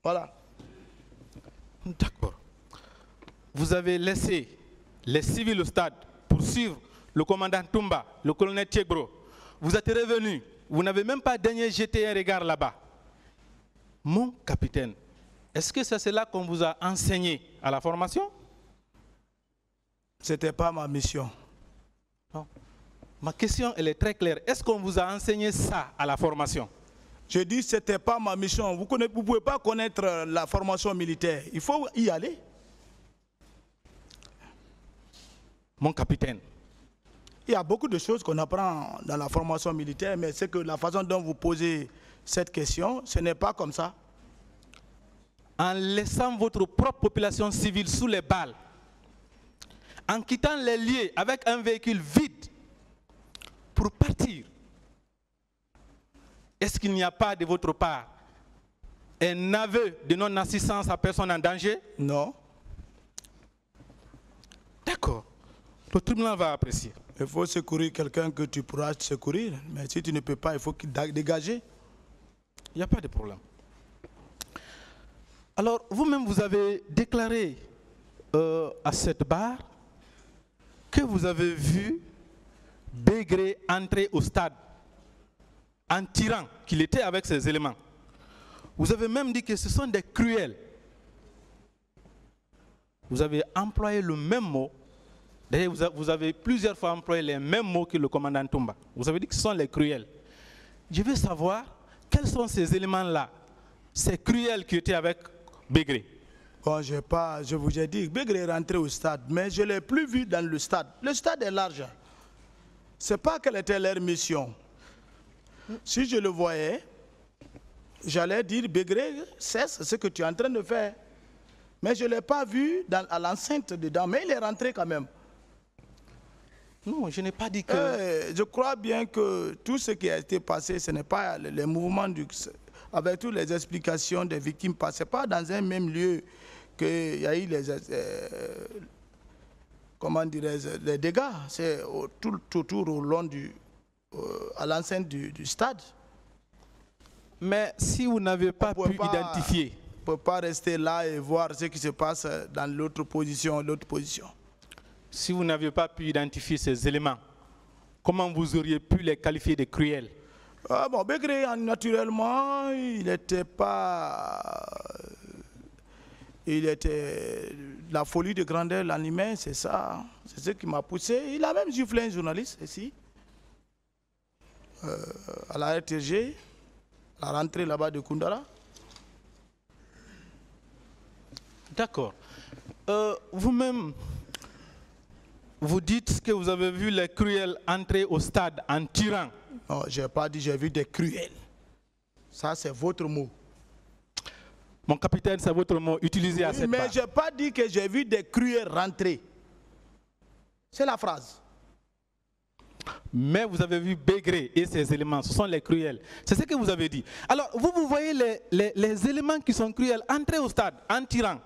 Speaker 4: Voilà.
Speaker 2: D'accord. Vous avez laissé les civils au stade pour suivre le commandant Toumba, le colonel Tchegbro. Vous êtes revenu. Vous n'avez même pas daigné jeter un regard là-bas. Mon capitaine, est-ce que c'est cela qu'on vous a enseigné à la formation?
Speaker 4: Ce n'était pas ma mission.
Speaker 2: Non. Ma question, elle est très claire. Est-ce qu'on vous a enseigné ça à la formation?
Speaker 4: Je dis que ce n'était pas ma mission. Vous ne pouvez pas connaître la formation militaire. Il faut y aller.
Speaker 2: Mon capitaine.
Speaker 4: Il y a beaucoup de choses qu'on apprend dans la formation militaire, mais c'est que la façon dont vous posez cette question, ce n'est pas comme ça.
Speaker 2: En laissant votre propre population civile sous les balles, en quittant les lieux avec un véhicule vide pour partir, est-ce qu'il n'y a pas de votre part un aveu de non-assistance à personne en danger?
Speaker 4: Non.
Speaker 2: D'accord. Le tribunal va apprécier.
Speaker 4: Il faut secourir quelqu'un que tu pourras secourir, mais si tu ne peux pas, il faut dégager.
Speaker 2: Il n'y a pas de problème. Alors, vous-même, vous avez déclaré à cette barre que vous avez vu Bégré entrer au stade en tirant, qu'il était avec ses éléments. Vous avez même dit que ce sont des cruels. Vous avez employé le même mot. D'ailleurs, vous avez plusieurs fois employé les mêmes mots que le commandant Toumba. Vous avez dit que ce sont les cruels. Je veux savoir quels sont ces éléments-là, ces cruels qui étaient avec Bégré.
Speaker 4: Bon, je vous ai dit, Bégré est rentré au stade, mais je ne l'ai plus vu dans le stade. Le stade est large. Ce n'est pas quelle était leur mission. Si je le voyais, j'allais dire, Bégré, cesse ce que tu es en train de faire. Mais je ne l'ai pas vu à l'enceinte dedans, mais il est rentré quand même.
Speaker 2: Non, je n'ai pas dit que...
Speaker 4: je crois bien que tout ce qui a été passé, ce n'est pas les mouvements avec toutes les explications des victimes, ce n'est pas dans un même lieu qu'il y a eu les dégâts. C'est tout autour au long à l'enceinte du stade.
Speaker 2: Mais si vous n'avez pas pu identifier...
Speaker 4: On ne peut pas rester là et voir ce qui se passe dans l'autre position,
Speaker 2: Si vous n'aviez pas pu identifier ces éléments, comment vous auriez pu les qualifier de cruels?
Speaker 4: Bon, Begré, naturellement, il était la folie de grandeur l'animait, c'est ça. C'est ce qui m'a poussé. Il a même giflé un journaliste ici, à la RTG, à la rentrée là-bas de Koundara.
Speaker 2: D'accord. Vous-même, vous dites que vous avez vu les cruels entrer au stade en tirant.
Speaker 4: Non, je n'ai pas dit j'ai vu des cruels. Ça, c'est votre mot.
Speaker 2: Mon capitaine, c'est votre mot utilisé à cette barre.
Speaker 4: Mais je n'ai pas dit que j'ai vu des cruels rentrer. C'est la phrase.
Speaker 2: Mais vous avez vu Begré et ses éléments, ce sont les cruels. C'est ce que vous avez dit. Alors, vous voyez les éléments qui sont cruels entrer au stade en tirant.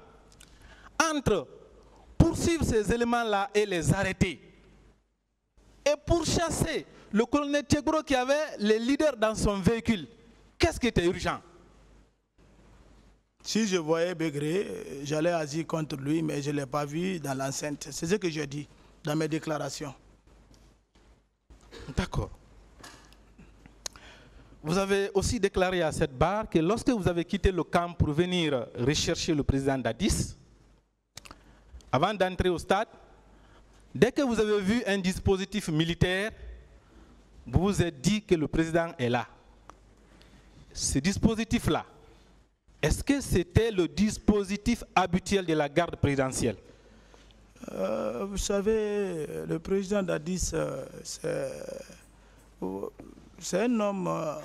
Speaker 2: Entre poursuivre ces éléments-là et les arrêter. Et pourchasser le colonel Tchegro qui avait les leaders dans son véhicule. Qu'est-ce qui était urgent?
Speaker 4: Si je voyais Begré, j'allais agir contre lui, mais je ne l'ai pas vu dans l'enceinte. C'est ce que je dis dans mes déclarations.
Speaker 2: D'accord. Vous avez aussi déclaré à cette barre que lorsque vous avez quitté le camp pour venir rechercher le président Dadis, avant d'entrer au stade, dès que vous avez vu un dispositif militaire, vous vous êtes dit que le président est là. Ce dispositif-là, est-ce que c'était le dispositif habituel de la garde présidentielle?
Speaker 4: Vous savez, le président Dadis, c'est un homme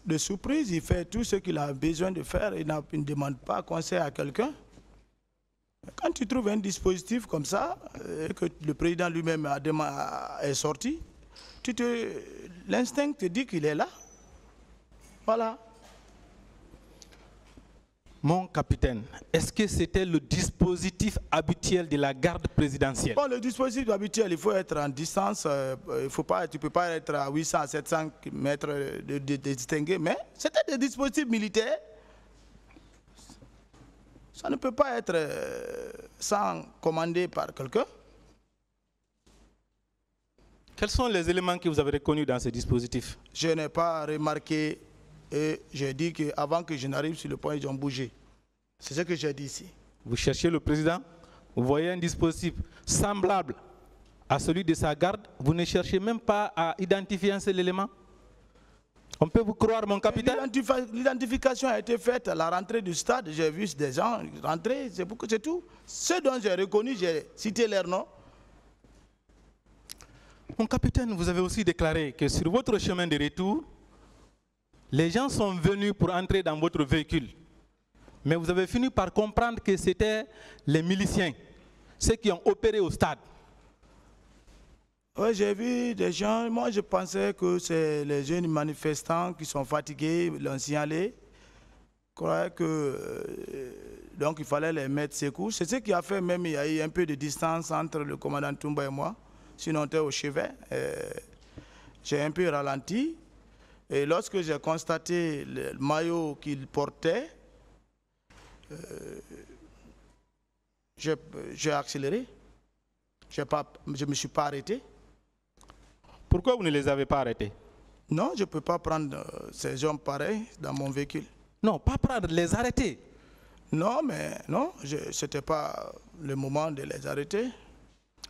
Speaker 4: de surprise. Il fait tout ce qu'il a besoin de faire. Il ne demande pas conseil à quelqu'un. Quand tu trouves un dispositif comme ça, et que le président lui-même est sorti, l'instinct te dit qu'il est là. Voilà.
Speaker 2: Mon capitaine, est-ce que c'était le dispositif habituel de la garde présidentielle?
Speaker 4: Bon, le dispositif habituel, il faut être en distance. Tu ne peux pas être à 800, à 700 mètres de distinguer. Mais c'était des dispositifs militaires. Ça ne peut pas être sans commander par quelqu'un.
Speaker 2: Quels sont les éléments que vous avez reconnus dans ce dispositif?
Speaker 4: Je n'ai pas remarqué et j'ai dit qu'avant que je n'arrive sur le point, ils ont bougé. C'est ce que j'ai dit ici.
Speaker 2: Vous cherchez le président, vous voyez un dispositif semblable à celui de sa garde, vous ne cherchez même pas à identifier un seul élément? On peut vous croire, mon capitaine?
Speaker 4: L'identification a été faite à la rentrée du stade. J'ai vu des gens rentrer, c'est tout. Ceux dont j'ai reconnu, j'ai cité leur nom.
Speaker 2: Mon capitaine, vous avez aussi déclaré que sur votre chemin de retour, les gens sont venus pour entrer dans votre véhicule. Mais vous avez fini par comprendre que c'était les miliciens, ceux qui ont opéré au stade.
Speaker 4: Oui, j'ai vu des gens, moi je pensais que c'est les jeunes manifestants qui sont fatigués, l'ont signalé. Je croyais que donc il fallait les mettre secours. C'est ce qui a fait même, il y a eu un peu de distance entre le commandant Toumba et moi. Sinon on était au chevet. J'ai un peu ralenti. Et lorsque j'ai constaté le maillot qu'il portait, j'ai accéléré. Je ne me suis pas arrêté.
Speaker 2: Pourquoi vous ne les avez pas arrêtés?
Speaker 4: Non, je ne peux pas prendre ces hommes pareils dans mon véhicule.
Speaker 2: Non, pas prendre, les arrêter.
Speaker 4: Non, mais non, ce n'était pas le moment de les arrêter.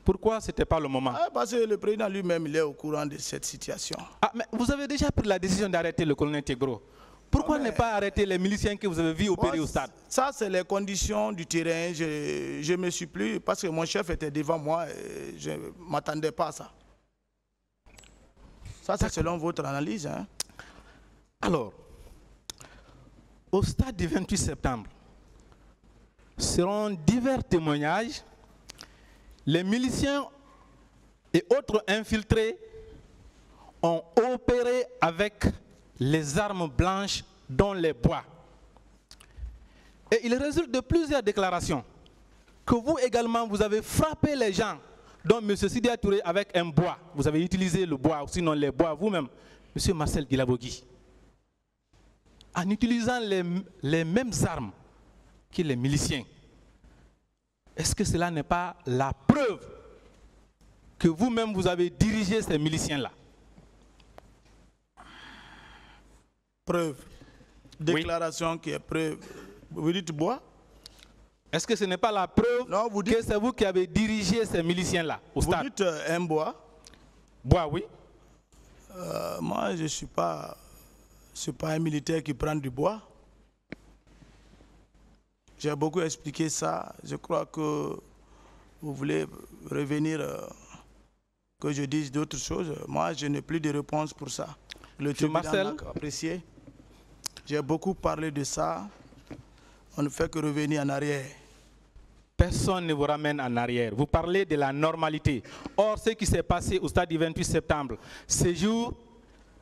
Speaker 2: Pourquoi ce n'était pas le moment?
Speaker 4: Parce que le président lui-même, il est au courant de cette situation.
Speaker 2: Ah, mais vous avez déjà pris la décision d'arrêter le colonel Tchegro. Pourquoi ne pas arrêter les miliciens que vous avez vus opérer au stade? Ça,
Speaker 4: c'est les conditions du terrain. Je ne me suis plus, parce que mon chef était devant moi, et je ne m'attendais pas à ça. Ça, c'est selon votre analyse. Hein?
Speaker 2: Alors, au stade du 28 septembre, selon divers témoignages, les miliciens et autres infiltrés ont opéré avec les armes blanches dont les bois. Et il résulte de plusieurs déclarations que vous également, vous avez frappé les gens Donc, M. Sidya Touré, avec un bois, vous avez utilisé le bois, ou sinon les bois vous-même, M. Marcel Guilabogui, en utilisant les mêmes armes que les miliciens, est-ce que cela n'est pas la preuve que vous-même vous avez dirigé ces miliciens-là?
Speaker 4: Preuve. Déclaration qui est preuve. Vous dites bois?
Speaker 2: Est-ce que ce n'est pas la preuve
Speaker 4: non, vous dites,
Speaker 2: que c'est vous qui avez dirigé ces miliciens-là au stade?
Speaker 4: Vous dites un bois?
Speaker 2: Bois, oui.
Speaker 4: Moi, je ne suis pas un militaire qui prend du bois. J'ai beaucoup expliqué ça. Je crois que vous voulez revenir, que je dise d'autres choses. Moi, je n'ai plus de réponse pour ça. Le tribunal n'a apprécié. J'ai beaucoup parlé de ça. On ne fait que revenir en arrière.
Speaker 2: Personne ne vous ramène en arrière. Vous parlez de la normalité. Or, ce qui s'est passé au stade du 28 septembre, ce jour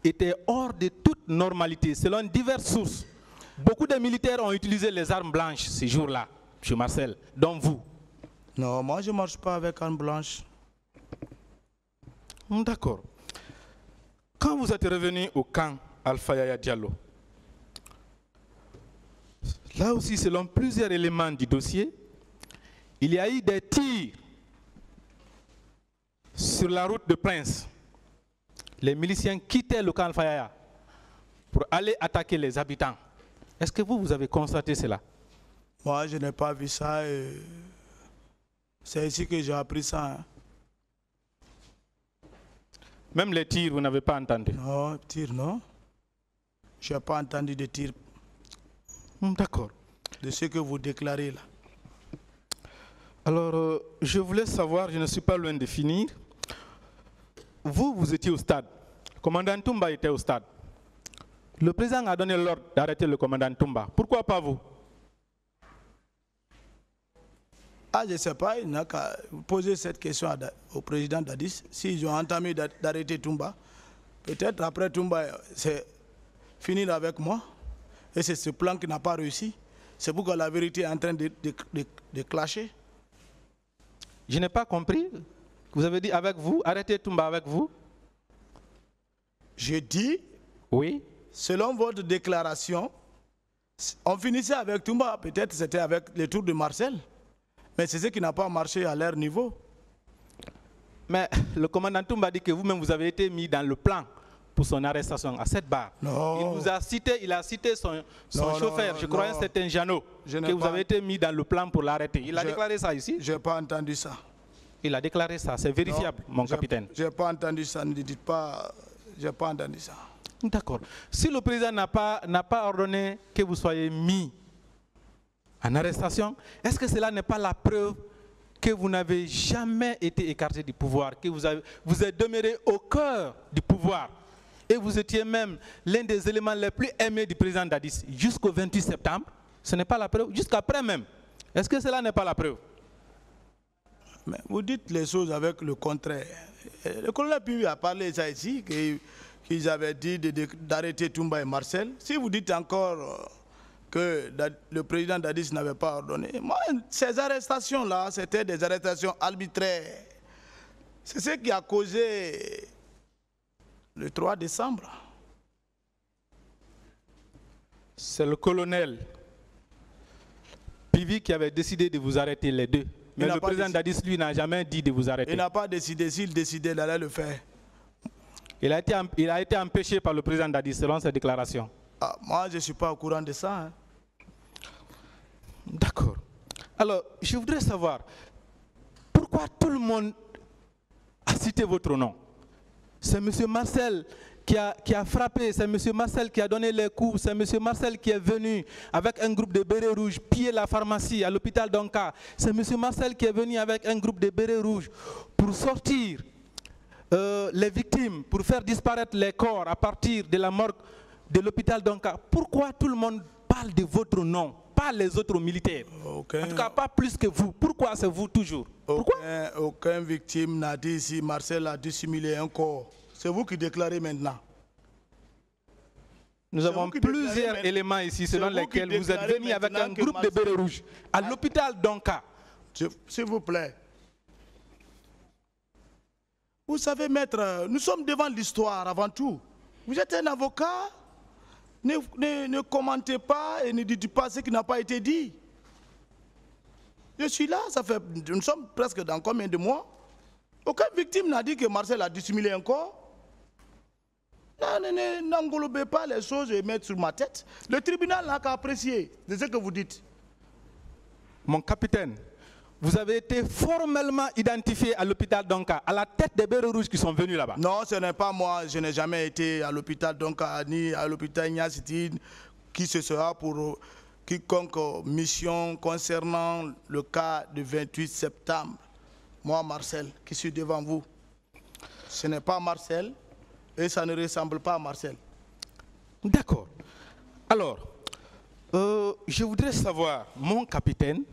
Speaker 2: était hors de toute normalité, selon diverses sources. Beaucoup de militaires ont utilisé les armes blanches ces jours-là, M. Marcel, dont vous.
Speaker 4: Non, moi je ne marche pas avec armes blanches.
Speaker 2: D'accord. Quand vous êtes revenu au camp Alpha Yaya Diallo, là aussi, selon plusieurs éléments du dossier, il y a eu des tirs sur la route de Prince. Les miliciens quittaient le camp Alpha Yaya pour aller attaquer les habitants. Est-ce que vous avez constaté cela?
Speaker 4: Moi, je n'ai pas vu ça. C'est ici que j'ai appris ça. Hein.
Speaker 2: Même les tirs, vous n'avez pas entendu?
Speaker 4: Non, tirs, non. Je n'ai pas entendu de tirs.
Speaker 2: D'accord.
Speaker 4: De ce que vous déclarez là.
Speaker 2: Alors, je voulais savoir, je ne suis pas loin de finir. Vous étiez au stade. Le commandant Toumba était au stade. Le président a donné l'ordre d'arrêter le commandant Toumba. Pourquoi pas vous?
Speaker 4: Ah, je ne sais pas, il n'a qu'à poser cette question au président Dadis. S'ils ont entamé d'arrêter Toumba, peut-être après Toumba, c'est finir avec moi. Et c'est ce plan qui n'a pas réussi. C'est pourquoi la vérité est en train de clasher.
Speaker 2: Je n'ai pas compris. Vous avez dit avec vous, arrêtez Toumba avec vous?
Speaker 4: Je dis,
Speaker 2: oui.
Speaker 4: Selon votre déclaration, on finissait avec Toumba. Peut-être c'était avec les tours de Marcel. Mais c'est ce qui n'a pas marché à leur niveau.
Speaker 2: Mais le commandant Toumba dit que vous-même vous avez été mis dans le plan pour son arrestation à cette barre.
Speaker 4: Non.
Speaker 2: Il vous a cité, son chauffeur, je crois un certain Jeannot, que vous avez été mis dans le plan pour l'arrêter. Il a déclaré ça ici?
Speaker 4: Je n'ai pas entendu ça.
Speaker 2: Il a déclaré ça, c'est vérifiable, mon capitaine.
Speaker 4: Je n'ai pas entendu ça, ne dites pas, je n'ai pas entendu ça.
Speaker 2: D'accord. Si le président n'a pas ordonné que vous soyez mis en arrestation, est-ce que cela n'est pas la preuve que vous n'avez jamais été écarté du pouvoir, que vous êtes demeuré au cœur du pouvoir et vous étiez même l'un des éléments les plus aimés du président Dadis jusqu'au 28 septembre? Ce n'est pas la preuve, jusqu'après même. Est-ce que cela n'est pas la preuve?
Speaker 4: Mais vous dites les choses avec le contraire. Le colonel Pivi a parlé de ça ici, qu'ils avaient dit d'arrêter Toumba et Marcel. Si vous dites encore que le président Dadis n'avait pas ordonné, moi, ces arrestations-là, c'était des arrestations arbitraires. C'est ce qui a causé le 3 décembre.
Speaker 2: C'est le colonel Pivi qui avait décidé de vous arrêter les deux. Mais le président Dadis, lui, n'a jamais dit de vous arrêter.
Speaker 4: Il n'a pas décidé. S'il décidait, il allait le faire.
Speaker 2: Il a été empêché par le président Dadis, selon ses déclarations.
Speaker 4: Ah, moi, je ne suis pas au courant de ça. Hein.
Speaker 2: D'accord. Alors, je voudrais savoir, pourquoi tout le monde a cité votre nom? C'est M. Marcel qui a frappé, c'est M. Marcel qui a donné les coups, c'est M. Marcel qui est venu avec un groupe de bérets rouges piller la pharmacie à l'hôpital d'Onka. C'est M. Marcel qui est venu avec un groupe de bérets rouges pour sortir les victimes, pour faire disparaître les corps à partir de la morgue de l'hôpital d'Onka. Pourquoi tout le monde parle de votre nom, pas les autres militaires? En tout cas, pas plus que vous. Pourquoi c'est vous toujours? Pourquoi?
Speaker 4: Aucune victime n'a dit ici Marcel a dissimulé un corps. C'est vous qui déclarez maintenant.
Speaker 2: Nous avons plusieurs éléments ici selon lesquels vous êtes venu avec un groupe de bérets rouges à l'hôpital d'Onka.
Speaker 4: S'il vous plaît. Vous savez, maître, nous sommes devant l'histoire avant tout. Vous êtes un avocat, ne commentez pas et ne dites pas ce qui n'a pas été dit. Je suis là, nous sommes presque dans combien de mois? Aucune victime n'a dit que Marcel a dissimulé un corps. N'englobez pas les choses et mettez sur ma tête. Le tribunal n'a qu'à apprécier de ce que vous dites.
Speaker 2: Mon capitaine, vous avez été formellement identifié à l'hôpital Donka, à la tête des bérets rouges qui sont venus là-bas.
Speaker 4: Non, ce n'est pas moi. Je n'ai jamais été à l'hôpital Donka, ni à l'hôpital Niasiti, qui ce sera pour quiconque mission concernant le cas du 28 septembre. Moi, Marcel, qui suis devant vous, ce n'est pas Marcel et ça ne ressemble pas à Marcel.
Speaker 2: D'accord. Alors, je voudrais savoir, mon capitaine,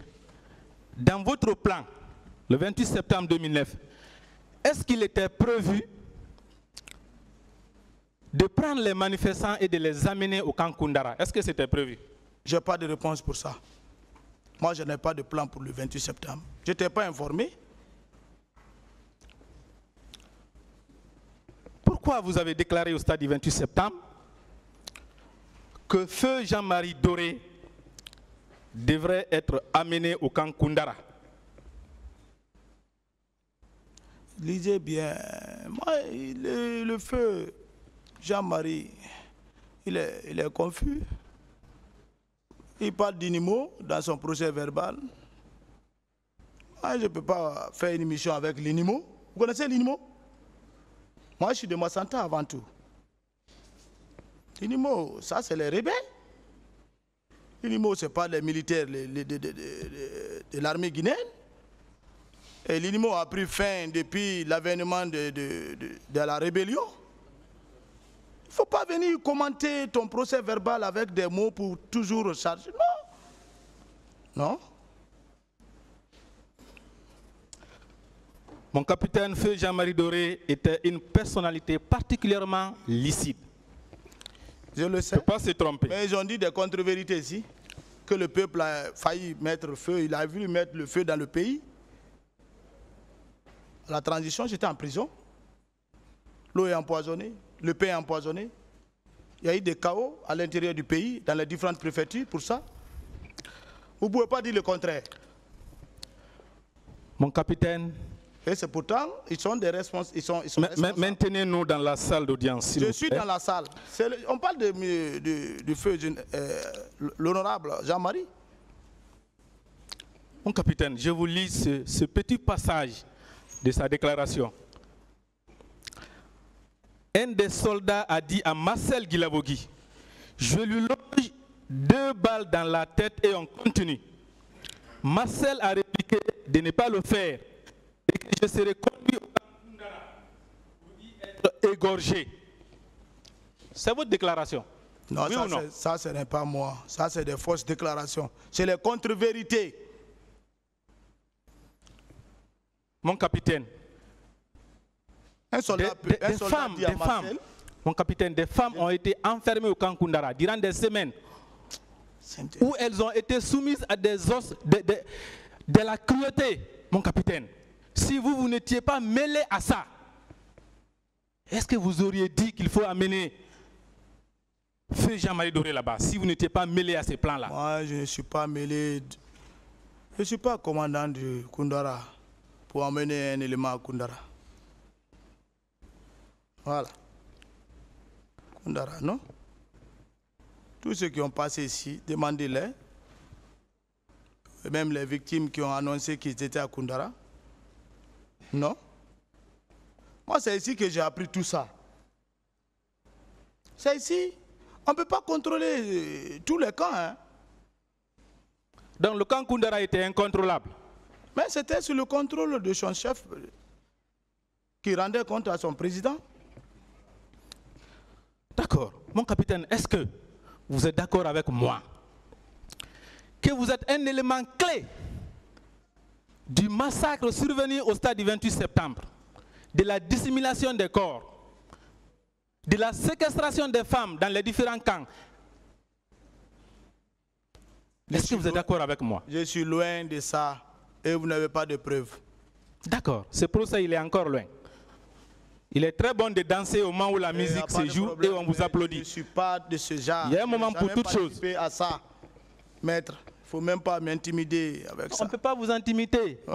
Speaker 2: dans votre plan, le 28 septembre 2009, est-ce qu'il était prévu de prendre les manifestants et de les amener au camp Koundara? Est-ce que c'était prévu?
Speaker 4: Je n'ai pas de réponse pour ça. Moi, je n'ai pas de plan pour le 28 septembre. Je n'étais pas informé.
Speaker 2: Pourquoi vous avez déclaré au stade du 28 septembre que feu Jean-Marie Doré devrait être amené au camp Koundara?
Speaker 4: Lisez bien. Moi, le feu Jean-Marie, il est confus. Il parle d'Inimo dans son procès verbal. Moi, je ne peux pas faire une émission avec l'Inimo. Vous connaissez l'Inimo? Moi, je suis de Massanta avant tout. L'Inimo, ça, c'est les rebelles. L'Inimo, ce n'est pas les militaires de l'armée guinéenne. Et l'Inimo a pris fin depuis l'avènement de la rébellion. Il ne faut pas venir commenter ton procès verbal avec des mots pour toujours recharger. Non. Non.
Speaker 2: Mon capitaine feu Jean-Marie Doré était une personnalité particulièrement licite.
Speaker 4: Je le sais.
Speaker 2: Il ne peut pas se tromper.
Speaker 4: Mais ils ont dit des contre-vérités ici. Que le peuple a failli mettre le feu. Il a voulu mettre le feu dans le pays. À la transition, j'étais en prison. L'eau est empoisonnée. Le pain est empoisonné. Il y a eu des chaos à l'intérieur du pays, dans les différentes préfectures pour ça. Vous ne pouvez pas dire le contraire.
Speaker 2: Mon capitaine.
Speaker 4: Et c'est pourtant, ils sont des responsables.
Speaker 2: Maintenez-nous dans la salle d'audience.
Speaker 4: Je suis dans la salle. On parle du feu l'honorable Jean-Marie.
Speaker 2: Mon capitaine, je vous lis ce petit passage de sa déclaration. Un des soldats a dit à Marcel Guilabogui, je lui loge 2 balles dans la tête et on continue. Marcel a répliqué de ne pas le faire et que je serai conduit au camp Koundara pour y être égorgé. C'est votre déclaration?
Speaker 4: Non,
Speaker 2: oui
Speaker 4: ça ce n'est pas moi. Ça, c'est des fausses déclarations. C'est les contre-vérités.
Speaker 2: Mon capitaine,
Speaker 4: un soldat dit à Marcel,
Speaker 2: mon capitaine, des femmes ont été enfermées au camp Koundara durant des semaines où elles ont été soumises à des os de la cruauté. Mon capitaine, si vous n'étiez pas mêlé à ça, est-ce que vous auriez dit qu'il faut amener feu Jean-Marie Doré là-bas, si vous n'étiez pas mêlé à ces plans-là?
Speaker 4: Moi, je ne suis pas mêlé. Je ne suis pas commandant du Koundara pour emmener un élément à Koundara. Voilà. Koundara, non? Tous ceux qui ont passé ici, demandez-les. Même les victimes qui ont annoncé qu'ils étaient à Koundara. Non? Moi, c'est ici que j'ai appris tout ça. C'est ici. On ne peut pas contrôler tous les camps. Hein?
Speaker 2: Donc le camp Koundara était incontrôlable?
Speaker 4: Mais c'était sous le contrôle de son chef qui rendait compte à son président.
Speaker 2: D'accord. Mon capitaine, est-ce que vous êtes d'accord avec moi que vous êtes un élément clé du massacre survenu au stade du 28 septembre, de la dissimulation des corps, de la séquestration des femmes dans les différents camps? Est-ce que vous êtes d'accord avec moi?
Speaker 4: Je suis loin de ça et vous n'avez pas de preuves.
Speaker 2: D'accord. Ce procès, il est encore loin. Il est très bon de danser au moment où la musique se joue et on vous applaudit.
Speaker 4: Je ne suis pas de ce genre.
Speaker 2: Il y a un moment pour toute chose.
Speaker 4: À ça, maître, il ne faut même pas m'intimider avec ça.
Speaker 2: On ne peut pas vous intimider.